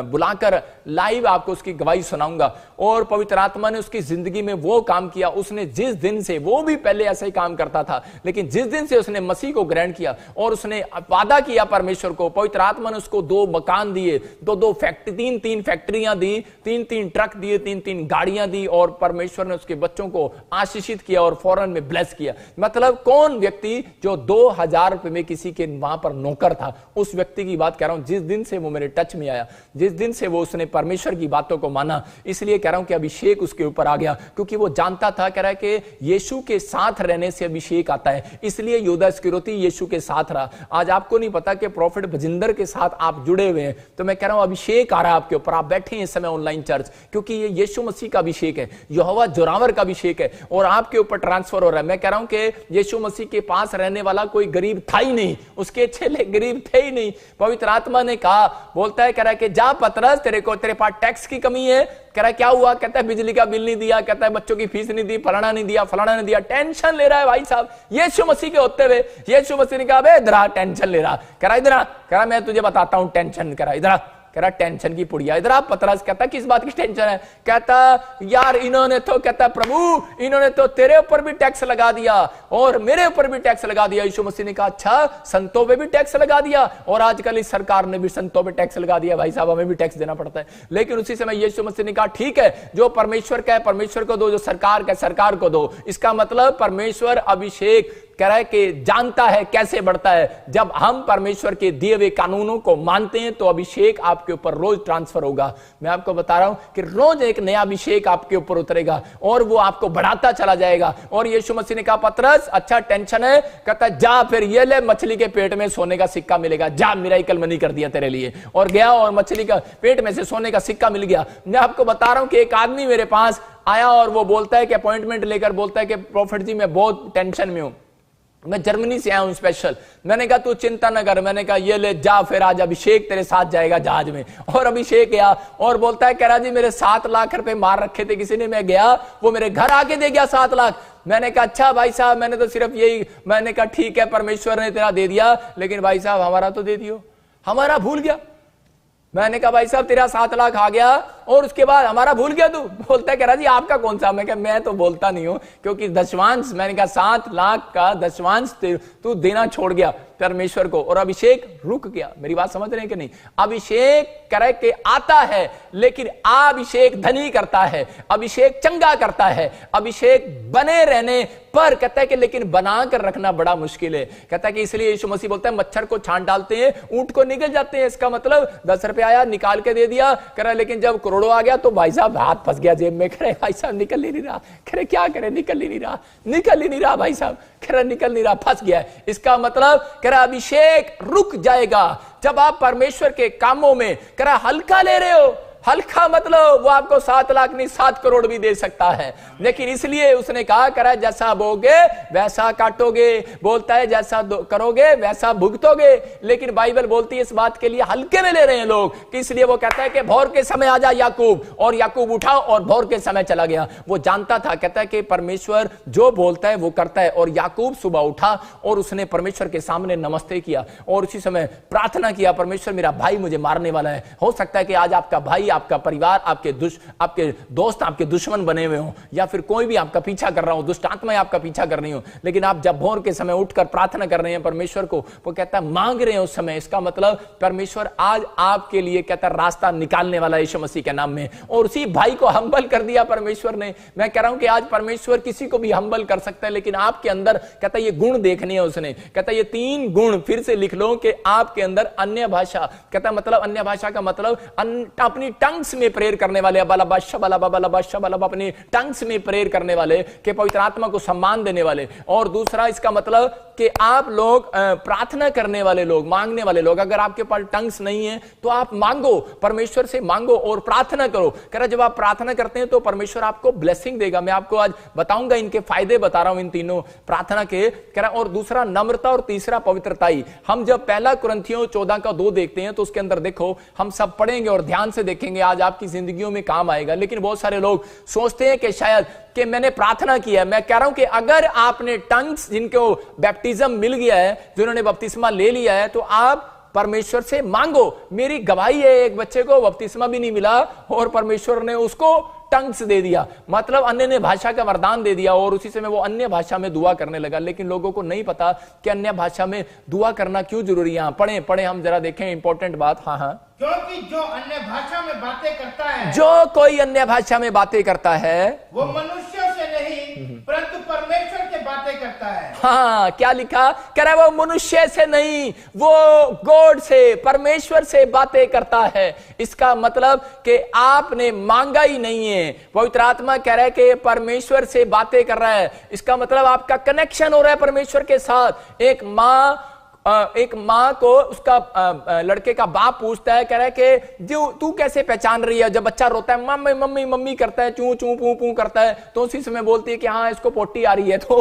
बुलाकर लाइव आपको उसकी गवाही सुनाऊंगा। और पवित्र आत्मा ने उसकी जिंदगी में वो काम किया। उसने जिस दिन से, वो भी पहले ऐसा ही काम करता था, लेकिन जिस दिन से उसने मसीह को ग्रहण किया और उसने वादा किया परमेश्वर को, पवित्र आत्मा ने उसको 2 मकान दिए, 2 फैक्ट्री, 3 फैक्ट्रियां दी, 3 ट्रक दिए, 3 गाड़ियां दी, और परमेश्वर ने उसके बच्चों को आशीषित किया और फौरन में ब्लेस किया। मतलब कौन व्यक्ति जो 2000 रुपए में किसी के वहां पर नौकर था, उस व्यक्ति की बात कर रहा हूं। जिस दिन से वो मेरे टच में आया, जिस दिन से वो उसने परमेश्वर की बातों को माना, इसलिए कह रहा हूं कि अभिषेक उसके ऊपर आ गया, क्योंकि वो जानता था, कह रहा है कि यीशु के साथ रहने से अभिषेक आता है। इसलिए यहूदा इस्करियोती यीशु के साथ रहा। आज आपको नहीं पता कि प्रॉफिट भजिंदर के साथ आप जुड़े हुए हैं, तो मैं कह रहा हूं अभिषेक आ रहा है आपके ऊपर। आप बैठे हैं इस समय ऑनलाइन चर्च, क्योंकि ये यीशु मसीह का अभिषेक है, यहोवा जोरावर का अभिषेक है, और आपके ऊपर ट्रांसफर हो रहा है। मैं कह रहा हूं कि यीशु मसीह के पास रहने वाला कोई गरीब था ही नहीं, उसके चेले गरीब थे ही नहीं। पवित्र आत्मा ने कहा, बोलता है, कह रहा है कि जा पतरस, तेरे पास टैक्स की कमी है। कह रहा है क्या हुआ? कहता है बिजली का बिल नहीं दिया, कहता है बच्चों की फीस नहीं दी, फलाना नहीं दिया, फलाना नहीं दिया। टेंशन ले रहा है भाई साहब यीशु मसीह के होते हुए। यीशु मसीह ने कहा, बे इधर टेंशन ले रहा। कह रहा इधर, कह रहा मैं तुझे बताता हूं टेंशन। कह रहा इधर, कह रहा टेंशन की पुड़िया। इधर आप पतरस कहता किस बात की टेंशन है? कहता यार इन्होंने तो, कहता प्रभु इन्होंने तो तेरे ऊपर भी टैक्स लगा दिया और मेरे ऊपर भी टैक्स लगा दिया। यीशु मसीह ने कहा अच्छा संतों पे भी टैक्स लगा दिया, और आजकल इस सरकार ने भी संतों पे टैक्स लगा दिया, भाई साहब हमें भी टैक्स देना पड़ता है। लेकिन उसी समय यीशु मसीह ने कहा ठीक है, जो परमेश्वर का है परमेश्वर को दो, जो सरकार का है सरकार को दो। इसका मतलब परमेश्वर अभिषेक कह रहा है कि जानता है कैसे बढ़ता है। जब हम परमेश्वर के दिए हुए कानूनों को मानते हैं तो अभिषेक आपके ऊपर रोज ट्रांसफर होगा। मैं आपको बता रहा हूं कि रोज एक नया अभिषेक आपके ऊपर उतरेगा और वो आपको बढ़ाता चला जाएगा। और यीशु मसीह ने कहा पतरस अच्छा टेंशन है, कहता जा फिर ये ले मछली के पेट में सोने का सिक्का मिलेगा, जा मिराकल मनी कर दिया तेरे लिए। और गया और मछली का पेट में से सोने का सिक्का मिल गया। मैं आपको बता रहा हूं कि एक आदमी मेरे पास आया और वो बोलता है कि अपॉइंटमेंट लेकर बोलता है कि प्रॉफिट जी मैं बहुत टेंशन में हूं, मैं जर्मनी से आया हूं स्पेशल। मैंने कहा तू चिंता न कर, मैंने कहा ये ले जा फिर आज अभिषेक तेरे साथ जाएगा जहाज में। और अभिषेक गया और बोलता है कह रहा जी मेरे 7 लाख रुपए मार रखे थे किसी ने, मैं गया वो मेरे घर आके दे गया 7 लाख। मैंने कहा अच्छा भाई साहब मैंने तो सिर्फ यही, मैंने कहा ठीक है परमेश्वर ने तेरा दे दिया, लेकिन भाई साहब हमारा तो दे दियो, हमारा भूल गया। मैंने कहा भाई साहब तेरा 7 लाख आ गया और उसके बाद हमारा भूल गया तू। बोलता है कह रहा जी आपका कौन सा? मैं कहा मैं तो बोलता नहीं हूं क्योंकि दशवांश, मैंने कहा 7 लाख का दशवांश तू देना छोड़ गया परमेश्वर को। और अभिषेक रुक गया। मेरी बात समझ रहे हैं कि नहीं? अभिषेक करे के आता है लेकिन अभिषेक धनी करता है, अभिषेक चंगा करता है, अभिषेक बने रहने पर कहता है कि लेकिन बना कर रखना बड़ा मुश्किल है। कहता है कि इसलिए यीशु मसीह बोलता है मच्छर को छांट डालते हैं ऊंट को निकल जाते हैं। इसका मतलब 10 रुपए आया निकाल के दे दिया, कह रहा लेकिन जब करोड़ों आ गया तो भाई साहब हाथ फंस गया जेब में। कह रहे भाई साहब निकल ही नहीं रहा, कह रहे क्या करे निकल ही नहीं रहा, निकल ही नहीं रहा भाई साहब, कह रहा निकल नहीं रहा, फंस गया। इसका मतलब कह रहा अभिषेक रुक जाएगा जब आप परमेश्वर के कामों में कह रहा हल्का ले रहे हो। हल्का मतलब वो आपको 7 लाख नहीं 7 करोड़ भी दे सकता है, लेकिन इसलिए उसने कहा करा जैसा बोगे वैसा काटोगे, बोलता है जैसा करोगे वैसा भुगतोगे। लेकिन बाइबल बोलती है इस बात के लिए हल्के में ले रहे हैं लोग, इसलिए वो कहता है कि भोर के समय आ जा याकूब, और याकूब उठा और भोर के समय चला गया। वो जानता था, कहता है कि परमेश्वर जो बोलता है वो करता है। और याकूब सुबह उठा और उसने परमेश्वर के सामने नमस्ते किया और उसी समय प्रार्थना किया परमेश्वर मेरा भाई मुझे मारने वाला है। हो सकता है कि आज आपका भाई, आपका परिवार, आपके दोस्त आपके दुश्मन बने हुए हो, या फिर कोई भी आपका पीछा कर रहा हो, दुष्ट आत्माएं आपका पीछा कर रही हो। लेकिन आप जब भोर के समय उठकर प्रार्थना कर रहे हैं परमेश्वर को, वो कहता है मांग रहे हैं उस समय, इसका मतलब परमेश्वर आज आपके लिए कहता है रास्ता निकालने वाला है यीशु मसीह के नाम में। और उसी भाई को हम्बल कर दिया परमेश्वर ने। मैं कह रहा हूं कि आज परमेश्वर किसी को भी हम्बल कर सकता है, लेकिन आपके अंदर कहता है ये गुण देखने हैं उसने। कहता है ये 3 गुण फिर से लिख लो कि आपके अंदर अन्य भाषा, कहता है मतलब अन्य भाषा का मतलब अपनी टंग्स में प्रेयर करने वाले, अपने टंग्स में प्रेयर करने वाले, कि पवित्र आत्मा को सम्मान देने वाले। और दूसरा इसका मतलब कि आप लोग प्रार्थना करने वाले लोग, मांगने वाले लोग। अगर आपके पास टंग्स नहीं है तो आप मांगो, परमेश्वर से मांगो और प्रार्थना करो। कह रहा जब आप प्रार्थना करते हैं तो परमेश्वर आपको ब्लेसिंग देगा। मैं आपको आज बताऊंगा, इनके फायदे बता रहा हूं इन तीनों प्रार्थना के। कह रहा और दूसरा नम्रता और तीसरा पवित्रताई। हम जब 1 कुरिन्थियों 14:2 देखते हैं तो उसके अंदर देखो, हम सब पढ़ेंगे और ध्यान से देखेंगे, आज आपकी जिंदगियों में काम आएगा। लेकिन बहुत सारे लोग सोचते हैं कि शायद कि मैंने प्रार्थना किया। मैं कह रहा हूं कि अगर आपने टंग्स, जिनको बैप्टिज्म मिल गया है, जिन्होंने बपतिस्मा ले लिया है, तो आप परमेश्वर से मांगो। मेरी गवाही है, एक बच्चे को बपतिस्मा भी नहीं मिला और परमेश्वर ने उसको टंग्स दे दिया, मतलब अन्य भाषा का वरदान दे दिया, और उसी समय वो अन्य भाषा में दुआ करने लगा। लेकिन लोगों को नहीं पता कि अन्य भाषा में दुआ करना क्यों जरूरी है। पढ़े हम जरा देखें इंपॉर्टेंट बात। हाँ, क्योंकि जो अन्य भाषा में बातें करता है, जो कोई अन्य भाषा में बातें करता है, वो मनुष्यों से नहीं परंतु परमेश्वर से बातें करता है। हाँ, क्या लिखा? कह रहा है वो मनुष्य से नहीं, वो गॉड से, परमेश्वर से बातें करता है। इसका मतलब कि आपने मांगा ही नहीं है। पवित्र आत्मा कह रहा है कि परमेश्वर से बातें कर रहा है। इसका मतलब आपका कनेक्शन हो रहा है परमेश्वर के साथ। एक माँ को उसका लड़के का बाप पूछता है, कह रहा है कि जो तू कैसे पहचान रही है? जब बच्चा रोता है मम्मी मम्मी मम्मी करता है, चू चू पू पू करता है, तो उसी समय बोलती है कि हाँ इसको पोटी आ रही है। तो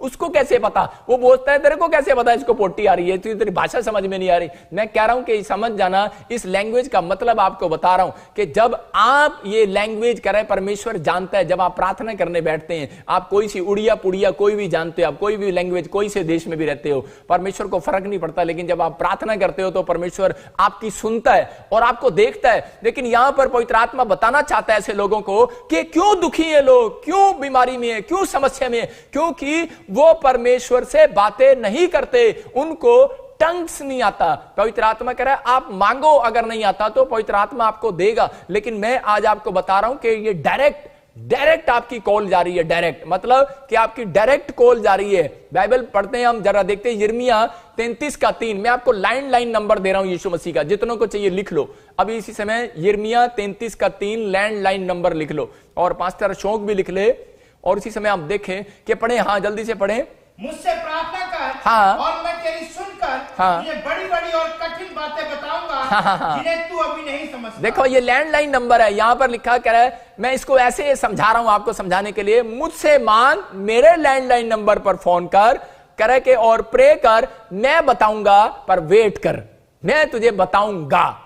उसको कैसे पता? वो बोलता है तेरे को कैसे पता इसको पोटी आ रही है? तेरी भाषा समझ में नहीं आ रही। मैं कह रहा हूं कि समझ जाना, इस लैंग्वेज का मतलब आपको बता रहा हूं कि जब आप ये लैंग्वेज कर रहे हैं, परमेश्वर जानता है। जब आप प्रार्थना करने बैठते हैं, आप कोई सी उड़िया पुड़िया कोई भी जानते हो, आप कोई भी लैंग्वेज कोई से देश में भी रहते हो, परमेश्वर को फर्क फर्क नहीं पड़ता, लेकिन जब आप प्रार्थना करते हो तो परमेश्वर आपकी सुनता है और आपको देखता है। लेकिन यहां पर पवित्र आत्मा बताना चाहता है ऐसे लोगों को कि क्यों दुखी है लोग, क्यों बीमारी में है, क्यों समस्या में है, क्योंकि वो परमेश्वर से बातें नहीं करते, उनको टंग्स नहीं आता। पवित्र आत्मा कह रहा है आप मांगो, अगर नहीं आता तो पवित्र आत्मा आपको देगा। लेकिन मैं आज आपको बता रहा हूं कि ये डायरेक्ट आपकी कॉल जा रही है। डायरेक्ट मतलब कि आपकी डायरेक्ट कॉल जा रही है। बाइबल पढ़ते हैं हम, जरा देखते हैं यिर्मयाह 33:3। मैं आपको लाइन नंबर दे रहा हूं यीशु मसीह का, जितनों को चाहिए लिख लो अभी इसी समय। यिर्मयाह 33:3 लैंडलाइन नंबर लिख लो, और पास्टर अशोक भी लिख ले, और इसी समय आप देखें कि पढ़े। हाँ, जल्दी से पढ़े। मुझसे प्रार्थना कर, हाँ, और मैं तेरी सुनकर हाँ, तुझे बड़ी-बड़ी और कठिन बातें बताऊंगा, हाँ, जिन्हें तू अभी नहीं समझता। देखो ये लैंडलाइन नंबर है, यहां पर लिखा कह रहा है, मैं इसको ऐसे समझा रहा हूं आपको समझाने के लिए। मुझसे मांग, मेरे लैंडलाइन नंबर पर फोन कर, करे के और प्रे कर, मैं बताऊंगा, पर वेट कर, मैं तुझे बताऊंगा।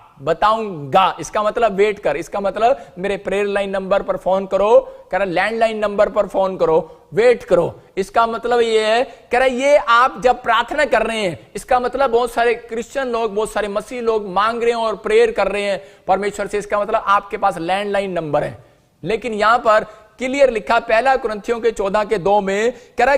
इसका मतलब वेट कर, इसका मतलब मेरे प्रेयर लाइन नंबर पर फोन करो, कह रहा लैंडलाइन नंबर पर फोन करो, वेट करो। इसका मतलब ये है, कह रहा ये आप जब प्रार्थना कर रहे हैं, इसका मतलब बहुत सारे क्रिश्चियन लोग, बहुत सारे मसीह लोग मांग रहे हैं और प्रेयर कर रहे हैं परमेश्वर से, इसका मतलब आपके पास लैंडलाइन नंबर है। लेकिन यहां पर क्लियर लिखा 1 कुरिन्थियों के 14:2 में, कह रहा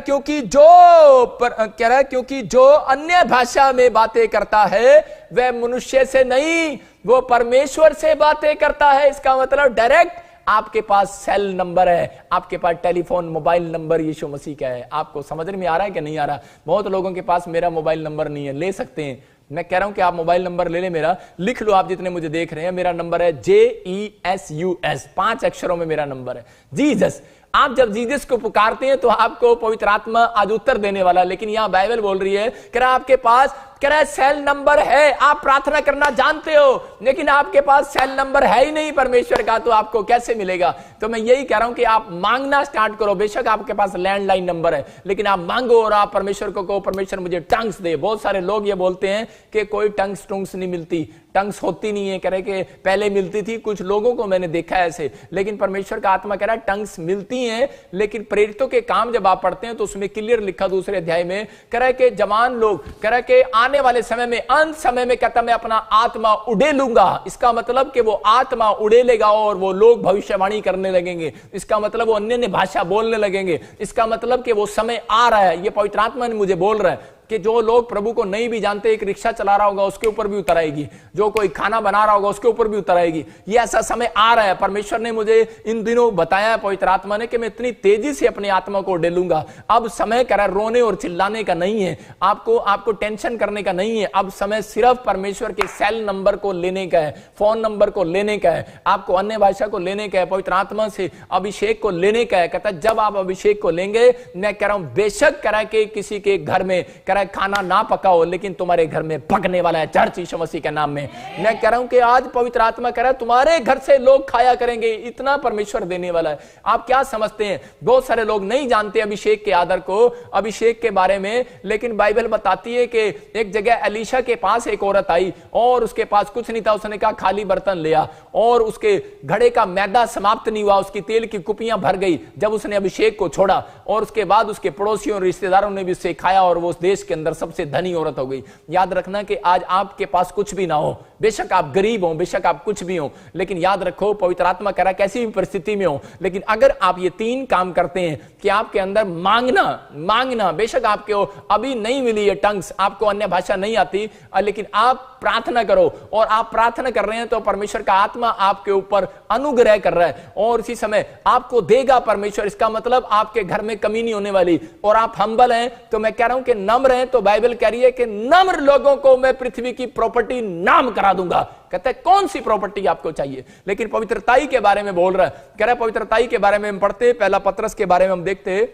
क्योंकि जो अन्य भाषा में बातें करता है वह मनुष्य से नहीं, वो परमेश्वर से बातें करता है। इसका मतलब डायरेक्ट आपके पास सेल नंबर है, आपके पास टेलीफोन मोबाइल नंबर यीशु मसीह का है। आपको समझ में आ रहा है कि नहीं आ रहा? बहुत लोगों के पास मेरा मोबाइल नंबर नहीं है, ले सकते हैं। मैं कह रहा हूं कि आप मोबाइल नंबर ले लें मेरा, लिख लो आप जितने मुझे देख रहे हैं। मेरा नंबर है JESUS, 5 अक्षरों में मेरा नंबर है, जीसस। आप जब जीसस को पुकारते हैं तो आपको पवित्र आत्मा आज उत्तर देने वाला। लेकिन यहां बाइबल बोल रही है, कह रहा आपके पास सेल नंबर है, आप प्रार्थना करना जानते हो, लेकिन आपके पास सेल नंबर है ही नहीं परमेश्वर का, तो आपको कैसे मिलेगा? तो मैं यही कह रहा हूं कि आप मांगना स्टार्ट करो। बेशक आपके पास लैंडलाइन नंबर है, लेकिन आप मांगो और आप परमेश्वर को कहो परमेश्वर मुझे टंग्स दे। बहुत सारे लोग ये बोलते हैं कि कोई टंग्स नहीं मिलती, टंग्स होती नहीं है, कह रहे कि पहले मिलती थी, कुछ लोगों को मैंने देखा है ऐसे। लेकिन परमेश्वर का आत्मा कह रहा है टंग्स मिलती हैं, लेकिन प्रेरितों के काम जब आप पढ़ते हैं तो उसमें क्लियर लिखा 2 अध्याय में, कह रहा है कि जवान लोग, कह रहा है कि आने वाले समय में, अंत समय में कहता मैं अपना आत्मा उड़ेलूंगा। इसका मतलब कि वो आत्मा उड़ेलेगा और वो लोग भविष्यवाणी करने लगेंगे। इसका मतलब वो अन्य भाषा बोलने लगेंगे। इसका मतलब कि वो समय आ रहा है। ये पवित्र आत्मा ने मुझे बोल रहा है कि जो लोग प्रभु को नहीं भी जानते, एक रिक्शा चला रहा होगा उसके ऊपर भी उतर आएगी, जो कोई खाना बना रहा होगा उसके ऊपर भी उतर आएगी। ये ऐसा समय आ रहा है। परमेश्वर ने मुझे इन दिनों बताया, पवित्र आत्मा ने, कि मैं इतनी तेजी से अपनी आत्मा को उड़ेलूंगा। अब समय कह रहा है रोने और चिल्लाने का नहीं है, आपको टेंशन करने का नहीं है। अब समय सिर्फ परमेश्वर के सेल नंबर को लेने का है, फोन नंबर को लेने का है, आपको अन्य भाषा को लेने का है, पवित्र आत्मा से अभिषेक को लेने का है। कहता जब आप अभिषेक को लेंगे, मैं कह रहा हूं बेशक कह रहा है कि किसी के घर में कह रहा है खाना ना पकाओ, लेकिन तुम्हारे घर में पकने वाला है चर्च यीशु मसीह के नाम में। मैं कह रहा हूं कि आज पवित्र आत्मा कह रहा है तुम्हारे घर से लोग खाया करेंगे, इतना परमेश्वर देने वाला है। आप क्या समझते हैं? बहुत सारे लोग नहीं जानते अभिषेक के आदर को, अभिषेक के बारे में। लेकिन बाइबल बताती है कि एक जगह एलीशा के पास एक औरत आई और उसके पास कुछ नहीं था। उसने कहा खाली बर्तन लिया, और उसके घड़े का मैदा समाप्त नहीं हुआ, उसकी तेल की कुपियां भर गई जब उसने अभिषेक को छोड़ा। और उसके बाद उसके पड़ोसियों और रिश्तेदारों ने भी उससे खाया और वो उस देश के अंदर सबसे धनी औरत हो गई। याद रखना कि आज आपके पास कुछ भी ना हो, बेशक आप गरीब हो, बेशक आप कुछ भी हो, लेकिन याद रखो पवित्र आत्मा कह रहा है कैसी भी परिस्थिति में हो, लेकिन अगर आप ये 3 काम करते हैं कि आपके अंदर मांगना, बेशक आपको अभी नहीं मिली है टंग्स, आपको अन्य भाषा नहीं आती, लेकिन आप प्रार्थना करो। और आप प्रार्थना कर रहे हैं तो परमेश्वर का आत्मा आपके ऊपर अनुग्रह कर रहा है और इसी समय आपको देगा परमेश्वर। इसका मतलब आपके घर में कमी नहीं होने वाली। और आप हम्बल हैं तो मैं कह रहा हूं कि नम्र हैं, तो बाइबल कह रही है कि नम्र लोगों को मैं पृथ्वी की प्रॉपर्टी नाम करा दूंगा। कहते हैं कौन सी प्रॉपर्टी आपको चाहिए? लेकिन पवित्रताई के बारे में बोल रहा है। कह रहा है पवित्रताई के बारे में हम पढ़ते हैं, 1 पतरस के बारे में हम देखते हैं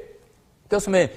कि उसमें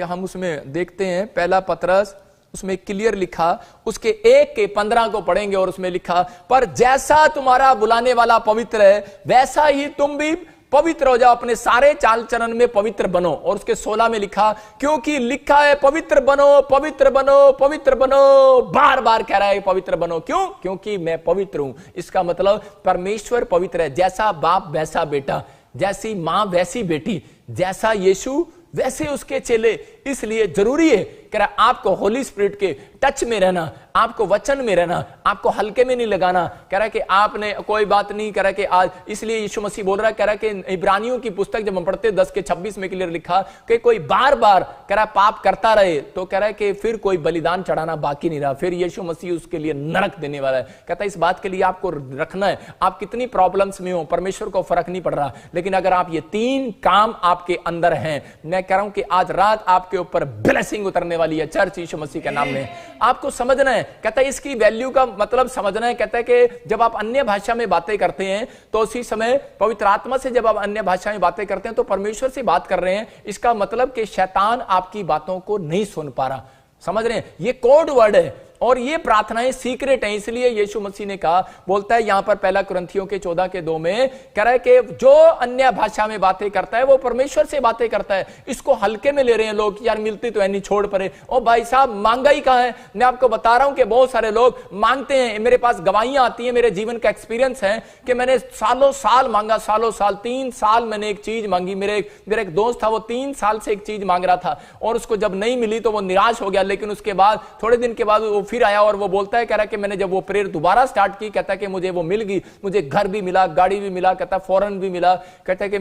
हम उसमें देखते हैं 1 पतरस, उसमें क्लियर लिखा, उसके 1 के 15 को पढ़ेंगे और उसमें लिखा, पर जैसा तुम्हारा बुलाने वाला पवित्र है वैसा ही तुम भी पवित्र हो जाओ, अपने सारे चाल चलन में पवित्र बनो। और उसके 16 में लिखा, क्योंकि लिखा है पवित्र बनो, पवित्र बनो, पवित्र बनो, बार बार कह रहा है पवित्र बनो। क्यों? क्योंकि मैं पवित्र हूं। इसका मतलब परमेश्वर पवित्र है। जैसा बाप वैसा बेटा, जैसी मां वैसी बेटी, जैसा यीशु वैसे उसके चेले। इसलिए जरूरी है कह रहा है आपको होली स्पिरिट के टच में रहना, आपको वचन में रहना, आपको हल्के में नहीं लगाना। कह रहा है कि आपने कोई बात नहीं, कह रहा है कि आज इसलिए यीशु मसीह बोल रहा है, कह रहा है कि इब्रानियों की पुस्तक जब हम पढ़ते 10:26 में क्लियर लिखा कि कोई बार बार कह रहा है पाप करता रहे तो कह रहा है कि फिर कोई बलिदान चढ़ाना बाकी नहीं रहा, फिर यीशु मसीह उसके लिए नरक देने वाला है। कहता है इस बात के लिए आपको रखना है, आप कितनी प्रॉब्लम्स में हो परमेश्वर को फर्क नहीं पड़ रहा, लेकिन अगर आप ये 3 काम आपके अंदर हैं, मैं कह रहा हूं कि आज रात आपके ऊपर ब्लेसिंग उतरने वाली है चर्च यीशु मसीह के नाम में। आपको समझना है, कहता है इसकी वैल्यू का मतलब समझना है। कहता है कि जब आप अन्य भाषा में बातें करते हैं तो उसी समय पवित्र आत्मा से जब आप अन्य भाषा में बातें करते हैं तो परमेश्वर से बात कर रहे हैं। इसका मतलब कि शैतान आपकी बातों को नहीं सुन पा रहा। समझ रहे हैं, ये कोड वर्ड है और ये प्रार्थनाएं सीक्रेट हैं। इसलिए यीशु मसीह ने कहा, बोलता है यहां पर 1 कुरिन्थियों के 14:2 में कह रहा है कि जो अन्य भाषा में बातें करता है वो परमेश्वर से बातें करता है। इसको हल्के में ले रहे हैं लोग, यार मिलती तो है नहीं, छोड़ पड़े। ओ भाई साहब, मांगा ही कहां है। मैं आपको बता रहा हूं कि बहुत सारे लोग मांगते हैं, मेरे पास गवाहियां आती हैं, मेरे जीवन का एक्सपीरियंस है कि मैंने सालों साल मांगा, सालों साल, 3 साल मैंने एक चीज मांगी। मेरे एक दोस्त था, वो 3 साल से एक चीज मांग रहा था और उसको जब नहीं मिली तो वो निराश हो गया। लेकिन उसके बाद थोड़े दिन के बाद वो फिर आया और वो बोलता है, कह रहा है कि मैंने जब वो प्रेयर दोबारा स्टार्ट की, कहता है कि मुझे वो मिल गई, मुझे घर भी मिला, गाड़ी भी मिला, कहता है फॉरेन भी मिला, कहता है कि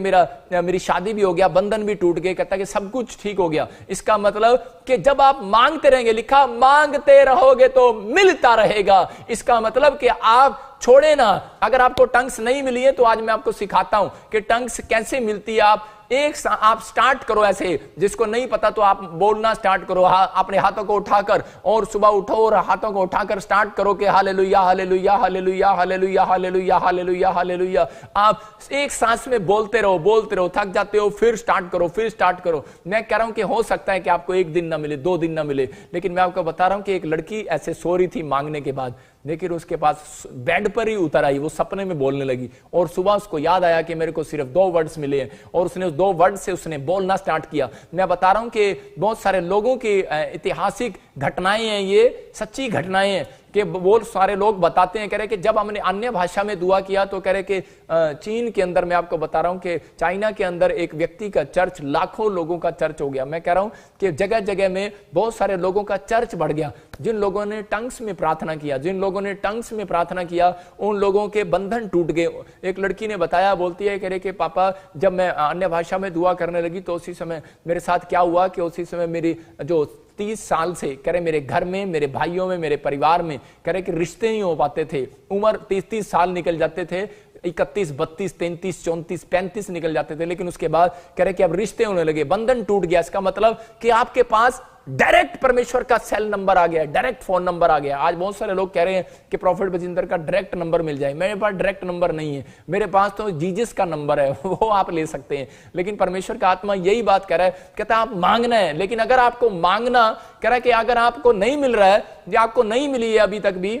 मेरी शादी भी हो गया, बंधन भी टूट गए, कहता है कि सब कुछ ठीक हो गया। इसका मतलब कि जब आप मांगते रहेंगे, लिखा मांगते रहोगे तो मिलता रहेगा। इसका मतलब कि आप छोड़े ना। अगर आपको टंग्स नहीं मिली है तो आज मैं आपको सिखाता हूं कि टंग्स कैसे मिलती है। आप स्टार्ट करो ऐसे, जिसको नहीं पता तो आप बोलना स्टार्ट करो, अपने हाथों को उठाकर, और सुबह उठो और हाथों को उठाकर स्टार्ट करो कि hallelujah hallelujah hallelujah hallelujah hallelujah hallelujah hallelujah. आप एक सांस में बोलते रहो, थक जाते हो फिर स्टार्ट करो। मैं कह रहा हूं कि हो सकता है कि आपको 1 दिन ना मिले, 2 दिन ना मिले, लेकिन मैं आपको बता रहा हूं कि एक लड़की ऐसे सो रही थी मांगने के बाद, लेकिन उसके पास बेड पर ही उतर आई, वो सपने में बोलने लगी और सुबह उसको याद आया कि मेरे को सिर्फ 2 वर्ड्स मिले हैं और उसने उस 2 वर्ड से उसने बोलना स्टार्ट किया। मैं बता रहा हूं कि बहुत सारे लोगों की ऐतिहासिक घटनाएं हैं, ये सच्ची घटनाएं हैं कि बहुत सारे लोग बताते हैं, कह रहे कि जब हमने अन्य भाषा में दुआ किया तो कह रहे कि चीन के अंदर, मैं आपको बता रहा हूं कि चाइना के अंदर एक व्यक्ति का चर्च, लाखों लोगों का चर्च हो गया। मैं कह रहा हूं कि जगह जगह में बहुत सारे लोगों का चर्च बढ़ गया। जिन लोगों ने टंग्स में प्रार्थना किया, उन लोगों के बंधन टूट गए। एक लड़की ने बताया, बोलती है, कह रहे कि पापा जब मैं अन्य भाषा में दुआ करने लगी तो उसी समय मेरे साथ क्या हुआ कि उसी समय मेरी जो 30 साल से कह रहे मेरे घर में, मेरे भाइयों में, मेरे परिवार में कह रहे कि रिश्ते नहीं हो पाते थे। उम्र 30 साल निकल जाते थे, 31, 32, 33, 34, 35 निकल जाते थे, लेकिन उसके बाद कह रहे कि अब रिश्ते होने लगे, बंधन टूट गया। इसका मतलब कि आपके पास डायरेक्ट परमेश्वर का सेल नंबर आ गया, डायरेक्ट फोन नंबर आ गया। आज बहुत सारे लोग कह रहे हैं कि प्रॉफिट बजिंदर का डायरेक्ट नंबर मिल जाए। मेरे पास डायरेक्ट नंबर नहीं है, मेरे पास तो जीसस का नंबर है, वो आप ले सकते हैं। लेकिन परमेश्वर का आत्मा यही बात कह रहा है, कहता है आप मांगना है। लेकिन अगर आपको मांगना, कह रहा है कि अगर आपको नहीं मिल रहा है या आपको नहीं मिली है अभी तक भी,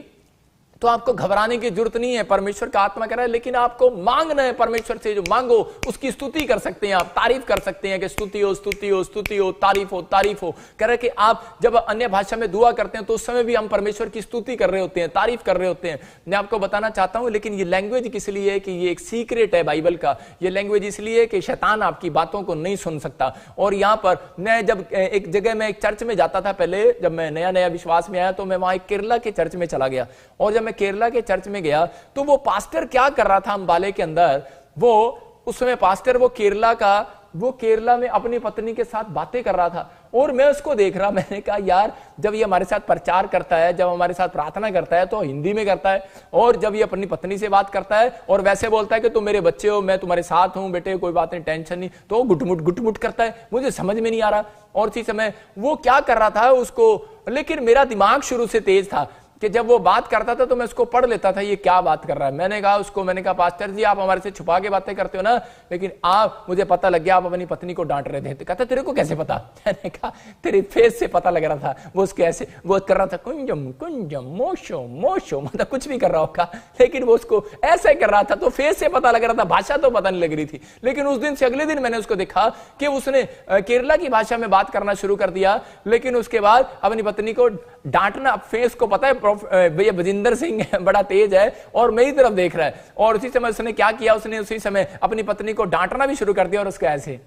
तो आपको घबराने की जरूरत नहीं है। परमेश्वर का आत्मा कह रहा है लेकिन आपको मांगना है। परमेश्वर से जो मांगो उसकी स्तुति कर सकते हैं, आप तारीफ कर सकते हैं कि स्तुति हो, स्तुति हो, स्तुति हो, तारीफ हो, तारीफ हो। कह रहा है कि आप जब अन्य भाषा में दुआ करते हैं तो उस समय भी हम परमेश्वर की स्तुति कर रहे होते हैं, तारीफ कर रहे होते हैं। मैं आपको बताना चाहता हूं, लेकिन ये लैंग्वेज किस लिए है कि ये एक सीक्रेट है बाइबल का। ये लैंग्वेज इसलिए कि शैतान आपकी बातों को नहीं सुन सकता। और यहां पर मैं जब एक जगह में एक चर्च में जाता था पहले, जब मैं नया विश्वास में आया तो मैं वहां एक केरला के चर्च में चला गया। और जब मैं केरला के चर्च में गया तो वो पास्टर क्या कर रहा था अंबाले के अंदर, वो उस समय पास्टर वो केरला में अपनी पत्नी के साथ बातें कर रहा था और मैं उसको देख रहा। मैंने कहा यार, जब ये हमारे साथ प्रचार करता है, जब हमारे साथ प्रार्थना करता है तो हिंदी में करता है, और जब ये अपनी पत्नी से बात करता है और वैसे बोलता है कि तुम मेरे बच्चे हो, मैं तुम्हारे साथ हूं बेटे, कोई बात नहीं, टेंशन नहीं, तो गुटमुट करता है। मुझे समझ में नहीं आ रहा। और इसी समय वो क्या कर रहा था उसको, लेकिन मेरा दिमाग शुरू से तेज था कि जब वो बात करता था तो मैं उसको पढ़ लेता था, ये क्या बात कर रहा है। मैंने कहा पास्टर जी आप हमारे से छुपा के बातें करते हो ना, लेकिन मुझे पता लग गया आप अपनी पत्नी को डांट रहे थे। तो कहता तेरे को कैसे पता? मैंने कहा तेरे फेस से पता लग रहा था। वो उसके ऐसे वो कर रहा था, कुंजम मोशो, मतलब कुछ भी कर रहा होगा, लेकिन वो उसको ऐसे कर रहा था तो फेस से पता लग रहा था, भाषा तो पता नहीं लग रही थी। लेकिन उस दिन से अगले दिन मैंने उसको देखा कि उसने केरला की भाषा में बात करना शुरू कर दिया, लेकिन उसके बाद अपनी पत्नी को डांटना, फेस को पता है भैया बजिंदर सिंह बड़ा तेज है और मेरी तरफ देख रहा है। और उसी समय उसने क्या किया, उसने उसी समय अपनी पत्नी को डांटना भी शुरू कर दिया और उसको ऐसे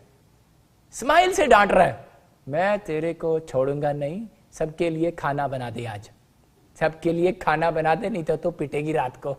स्माइल से डांट रहा है। मैं तेरे को छोड़ूंगा नहीं, सबके लिए खाना बना दे आज, सबके लिए खाना बना दे, नहीं तो पिटेगी रात को।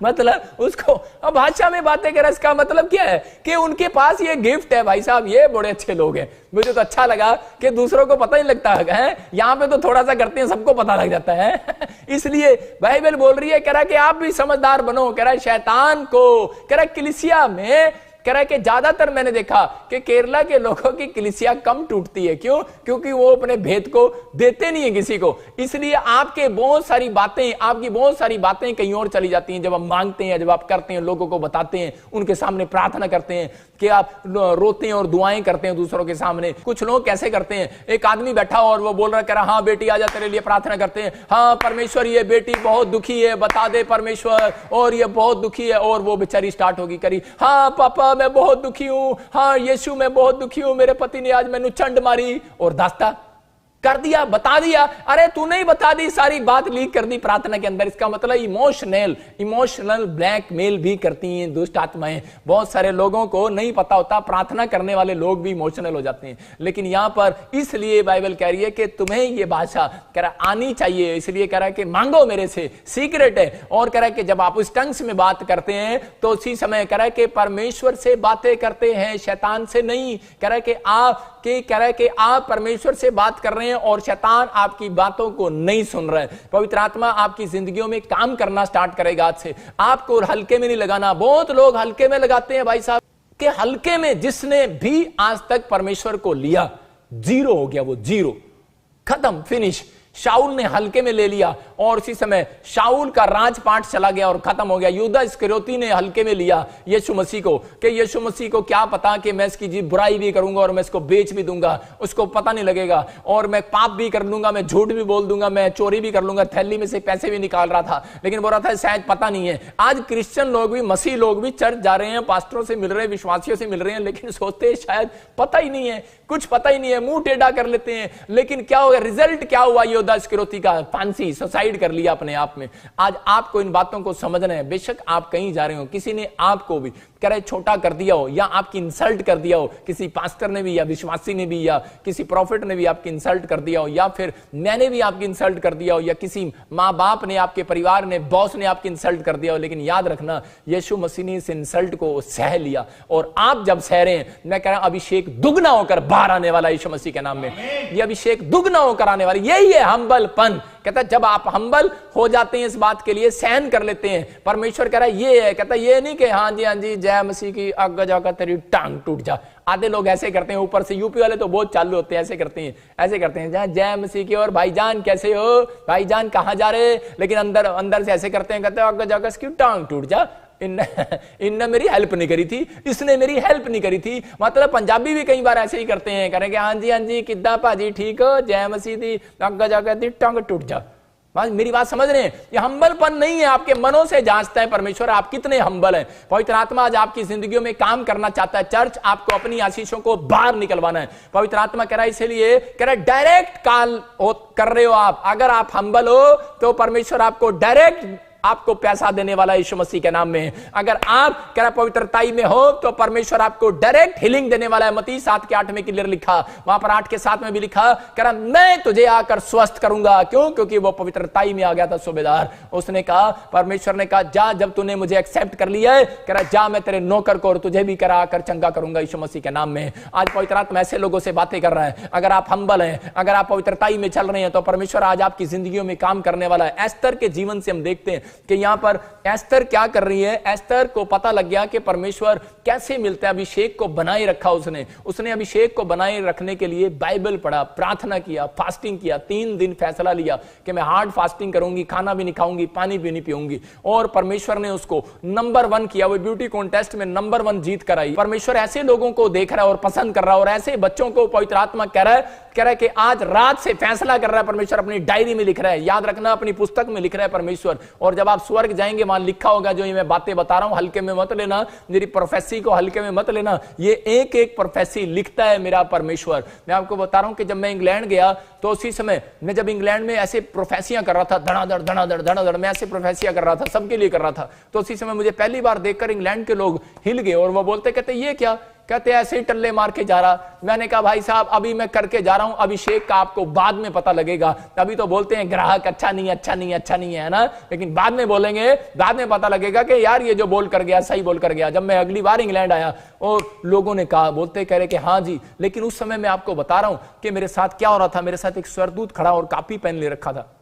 मतलब उसको अब भाषा में बातें कर, इसका मतलब क्या है कि उनके पास ये गिफ्ट है। भाई साहब ये बड़े अच्छे लोग हैं, मुझे तो अच्छा लगा कि दूसरों को पता ही लगता है, यहाँ पे तो थोड़ा सा करते हैं सबको पता लग जाता है। इसलिए बाइबल बोल रही है, कह रहा है कि आप भी समझदार बनो, कह रहा है शैतान को, कह रहा है कलीसिया में, कह रहा है कि ज्यादातर मैंने देखा कि केरला के लोगों की कलीसिया कम टूटती है। क्यों? क्योंकि वो अपने भेद को देते नहीं है किसी को। इसलिए आपकी बहुत सारी बातें कहीं और चली जाती हैं। जब आप मांगते हैं, जब आप करते हैं, लोगों को बताते हैं, उनके सामने प्रार्थना करते हैं, कि आप रोते हैं और दुआएं करते हैं दूसरों के सामने। कुछ लोग कैसे करते हैं, एक आदमी बैठा और वो बोल रहा, कह रहा हाँ बेटी आजा तेरे लिए प्रार्थना करते हैं, हाँ परमेश्वर ये बेटी बहुत दुखी है, बता दे परमेश्वर, और ये बहुत दुखी है, और वो बेचारी स्टार्ट होगी करी, हाँ पापा मैं बहुत दुखी हूं, हाँ यीशु मैं बहुत दुखी हूं, मेरे पति ने आज मैंने चंड मारी, और दास्ता कर दिया, बता दिया। अरे तू नहीं बता दी, सारी बात लीक कर दी प्रार्थना के अंदर। इसका मतलब इमोशनल ब्लैकमेल भी करती हैं दुष्ट आत्माएं। बहुत सारे लोगों को नहीं पता होता, प्रार्थना करने वाले लोग भी इमोशनल हो जाते हैं। लेकिन यहां पर इसलिए बाइबल कह रही है कि तुम्हें ये भाषा कह रहा आनी चाहिए, इसलिए कह रहा है कि मांगो मेरे से, सीक्रेट है। और कह रहा है कि जब आप उस टंग्स में बात करते हैं तो उसी समय कह रहा है कि परमेश्वर से बातें करते हैं, शैतान से नहीं। कह रहा है कि आप परमेश्वर से बात कर रहे हैं और शैतान आपकी बातों को नहीं सुन रहे हैं। पवित्र आत्मा आपकी जिंदगियों में काम करना स्टार्ट करेगा आज से। आपको हल्के में नहीं लगाना। बहुत लोग हल्के में लगाते हैं भाई साहब, कि हल्के में जिसने भी आज तक परमेश्वर को लिया, जीरो हो गया, वो जीरो, खत्म, फिनिश। शाऊल ने हल्के में ले लिया और उसी समय शाऊल का राजपाट चला गया और खत्म हो गया। यूदा इस्करियोती ने हल्के में लिया यीशु मसीह को, कि यीशु मसीह को क्या पता कि मैं इसकी बुराई भी करूंगा और मैं इसको बेच भी दूंगा, उसको पता नहीं लगेगा, और मैं पाप भी कर लूंगा, मैं झूठ भी बोल दूंगा, मैं चोरी भी कर लूंगा, थैली में से पैसे भी निकाल रहा था, लेकिन बोल रहा था शायद पता नहीं है। आज क्रिश्चियन लोग भी, मसीह लोग भी चर्च जा रहे हैं, पास्टरों से मिल रहे हैं, विश्वासियों से मिल रहे हैं, लेकिन सोचते हैं शायद पता ही नहीं है, कुछ पता ही नहीं है, मुंह टेढ़ा कर लेते हैं। लेकिन क्या होगा, रिजल्ट क्या हुआ? यूदा इस्करियोती का फांसी, सुसाइड कर लिया अपने आप में। आज आपको इन बातों को समझना है। बेशक आप कहीं जा रहे हो, किसी ने आपको भी कह रहे छोटा कर दिया हो या आपकी इंसल्ट कर दिया हो, किसी पास्टर ने भी या विश्वासी ने भी या किसी प्रॉफिट ने भी आपकी इंसल्ट कर दिया हो, या फिर मैंने भी आपकी इंसल्ट कर दिया हो, या किसी माँ बाप ने, आपके परिवार ने, बॉस ने आपकी इंसल्ट कर दिया हो, लेकिन याद रखना यीशु मसीह ने इस इंसल्ट को सह लिया। और आप जब सह रहे हैं, मैं कह रहा हूं अभिषेक दुगना होकर बाहर आने वाला यीशु मसीह के नाम में। यह अभिषेक दुगना होकर आने वाली, यही है हम्बलपन। कहता जब आप हम्बल हो जाते हैं, इस बात के लिए सहन कर लेते हैं, परमेश्वर कह रहा है ये है। कहता ये नहीं कि हाँ जी जय मसीह की, आगे जाकर तेरी टांग टूट जा। आधे लोग ऐसे करते हैं, ऊपर से यूपी वाले तो बहुत चालू होते हैं, ऐसे करते हैं जय मसीह की, और भाईजान कैसे हो, भाईजान कहाँ जा रहे, लेकिन अंदर से ऐसे करते हैं, कहते हैं आगे जाकर इसकी टांग टूट जा। इनने मेरी हेल्प नहीं करी थी, इसने मेरी हेल्प नहीं करी थी। मतलब पंजाबी भी कई बार ऐसे ही करते हैं, करेंगे हाँ जी किद्दा भाजी ठीक हो, जय मसीह दी, आगे जाकर टांग टूट जा। मेरी बात समझ रहे हैं? ये हम्बलपन नहीं है, आपके मनों से जांचता है परमेश्वर आप कितने हम्बल हैं। पवित्र आत्मा आज आपकी जिंदगियों में काम करना चाहता है। चर्च आपको अपनी आशीषों को बाहर निकलवाना है। पवित्र आत्मा कह रहा है, इसलिए कह रहा है डायरेक्ट कॉल कर रहे हो आप। अगर आप हम्बल हो तो परमेश्वर आपको डायरेक्ट आपको पैसा देने वाला यीशु मसीह के नाम में। अगर आप कह रहा पवित्रताई में हो तो परमेश्वर आपको डायरेक्ट हीलिंग देने वाला है। मत्ती 7:8 में क्लियर लिखा, वहां पर 8:7 में भी लिखा, कह रहा मैं तुझे आकर स्वस्थ करूंगा। क्यों? क्योंकि वो पवित्रताई में आ गया था सूबेदार। उसने कहा, परमेश्वर ने कहा जा, जब तूने मुझे एक्सेप्ट कर लिया है, कह रहा जा मैं तेरे नौकर को और तुझे भी करा आकर चंगा करूंगा यीशु मसीह के नाम में। आज पवित्र आत्मा ऐसे लोगों से बातें कर रहा है। अगर आप हम्बल हैं, अगर आप पवित्रताई में चल रहे हैं, तो परमेश्वर आज आपकी जिंदगियों में काम करने वाला है। एस्तर के जीवन से हम देखते हैं कि यहां पर एस्तर क्या कर रही है। एस्तर को पता लग गया कि परमेश्वर कैसे मिलता है। अभिषेक को बनाए रखा उसने अभिषेक को बनाए रखने के लिए बाइबल पढ़ा, प्रार्थना किया, फास्टिंग किया। 3 दिन फैसला लिया कि मैं हार्ड फास्टिंग करूंगी, खाना भी नहीं खाऊंगी, पानी भी नहीं पीऊंगी। और परमेश्वर ने उसको नंबर 1 किया। वो ब्यूटी कॉन्टेस्ट में नंबर 1 जीत कराई। परमेश्वर ऐसे लोगों को देख रहा है और पसंद कर रहा है, और ऐसे बच्चों को पवित्र आत्मा कह रहा है कि आज रात से फैसला कर रहा है परमेश्वर। अपनी डायरी में लिख रहा है, याद रखना अपनी पुस्तक में लिख रहा है परमेश्वर। और जब आप स्वर्ग जाएंगे, वहां लिखा होगा, जो ये मैं बातें बता रहा हूं हल्के में मत लेना, मेरी प्रोफेसी को हल्के में मत लेना। ये एक प्रोफेसी लिखता है मेरा परमेश्वर। मैं आपको बता रहा हूं कि जब मैं इंग्लैंड गया तो उसी समय मैं जब इंग्लैंड में ऐसे प्रोफेसियां कर रहा था, धड़ाधड़ मैं ऐसे प्रोफेसियां कर रहा था, सबके लिए कर रहा था। तो उसी समय मुझे पहली बार देखकर इंग्लैंड के लोग हिल गए और वो बोलते कहते ये क्या, कहते ऐसे ही टल्ले मार के जा रहा। मैंने कहा भाई साहब अभी मैं करके जा रहा हूं, अभिषेक का आपको बाद में पता लगेगा। अभी तो बोलते हैं ग्राहक अच्छा नहीं है ना, लेकिन बाद में बोलेंगे, बाद में पता लगेगा कि यार ये जो बोल कर गया सही बोल कर गया। जब मैं अगली बार इंग्लैंड आया और लोगों ने कहा, बोलते कह रहे कि हाँ जी, लेकिन उस समय मैं आपको बता रहा हूं कि मेरे साथ क्या हो रहा था। मेरे साथ एक स्वर्गदूत खड़ा और कॉपी पेन ले रखा था।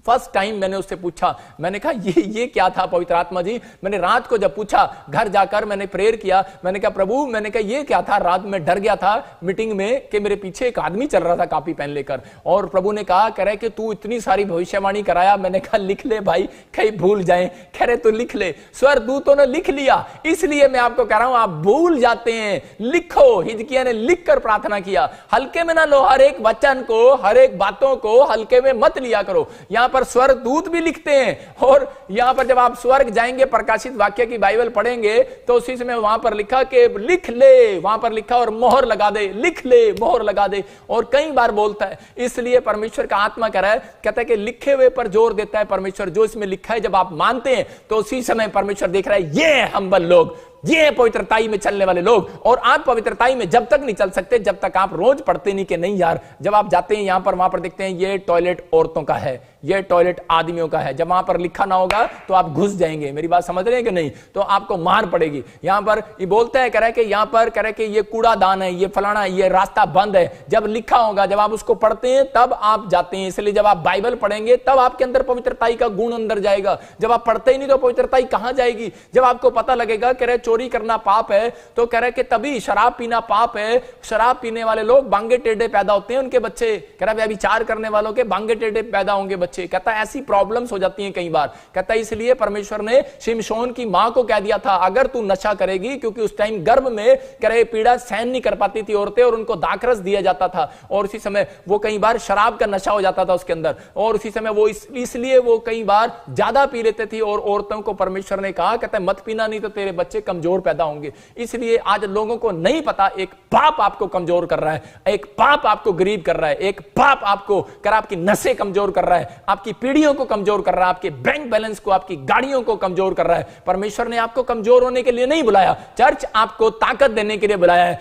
फर्स्ट टाइम मैंने उससे पूछा, मैंने कहा ये क्या था पवित्र आत्मा जी। मैंने रात को जब पूछा, घर जाकर मैंने प्रेयर किया, मैंने कहा प्रभु, मैंने कहा ये क्या था। रात में डर गया था मीटिंग में कि मेरे पीछे एक आदमी चल रहा था कॉपी पेन लेकर, और प्रभु ने कहा, कह रहे कि तू इतनी सारी भविष्यवाणी कराया। मैंने कहा लिख ले भाई, कहीं भूल जाए। कह रहे तू लिख ले। स्वर्गदूतों ने लिख लिया, इसलिए मैं आपको कह रहा हूं आप भूल जाते हैं, लिखो। हिजकिय्याह ने लिख कर प्रार्थना किया, हल्के में ना लो, हर एक वचन को, हर एक बातों को हल्के में मत लिया करो। यहां पर स्वर्गदूत भी लिखते हैं, और यहां पर जब आप स्वर्ग जाएंगे, प्रकाशित वाक्य की बाइबल पढ़ेंगे तो उसी समय वहां पर लिखा कि लिख ले, वहां पर लिखा और मोहर लगा दे, लिख ले, मोहर लगा दे। और कई बार बोलता है, इसलिए परमेश्वर का आत्मा कह रहा है, कहता है कि लिखे हुए पर जोर देता है परमेश्वर। जो इसमें लिखा है जब आप मानते हैं तो उसी समय परमेश्वर देख रहा है, ये हम्बल लोग, ये पवित्रताई में चलने वाले लोग। और आप पवित्रताई में जब तक नहीं चल सकते जब तक आप रोज पढ़ते नहीं कि नहीं यार, जब आप जाते हैं यहां पर, वहां पर देखते हैं ये टॉयलेट औरतों का है, ये टॉयलेट आदमियों का है, जब वहां पर लिखा ना होगा तो आप घुस जाएंगे। मेरी बात समझ रहे हैं कि नहीं? तो आपको मार पड़ेगी। यहां पर ये बोलता है, कह रहा है कि यहां पर कह रहा है कि ये कूड़ादान है, ये फलाना, ये रास्ता बंद है। जब लिखा होगा, जब आप उसको पढ़ते हैं तब आप जाते हैं। इसलिए जब आप बाइबल पढ़ेंगे तब आपके अंदर पवित्रताई का गुण अंदर जाएगा। जब आप पढ़ते ही नहीं तो पवित्रताई कहां जाएगी? जब आपको पता लगेगा, कह रहे चोरी करना पाप है, तो कह रहे कि तभी शराब पीना पाप है। शराब पीने वाले लोग बांगे टेढ़े पैदा होते हैं, उनके बच्चे। कह रहा व्यभिचार करने वालों के बांगे टेढ़े पैदा होंगे बच्चे। कहता है ऐसी प्रॉब्लम्स हो जाती हैं कई बार। कहता है इसलिए परमेश्वर ने शिमशोन की मां को कह दिया था, अगर तू नशा करेगी, क्योंकि उस टाइम गर्भ में कह रहे पीड़ा सहन नहीं कर पाती थी औरतें, और उनको दाखरस दिया जाता था, और उसी समय वो कई बार शराब का नशा हो जाता था उसके अंदर, और उसी समय वो इसलिए वो कई बार ज्यादा पी लेते थे। और औरतों को परमेश्वर ने कहा, कहता है मत पीना, नहीं तो तेरे बच्चे कमजोर पैदा होंगे। इसलिए आज लोगों को नहीं पता, एक पाप आपको कमजोर कर रहा है, एक पाप आपको गरीब कर रहा है, एक पाप आपको कर आपकी नसें कमजोर कर रहा है, आपकी पीढ़ियों को कमजोर कर रहा है, आपके बैंक बैलेंस को, आपकी गाड़ियों को कमजोर कर रहा है। परमेश्वर ने आपको कमजोर होने के लिए नहीं बुलाया, चर्च आपको ताकत देने के लिए बुलाया है।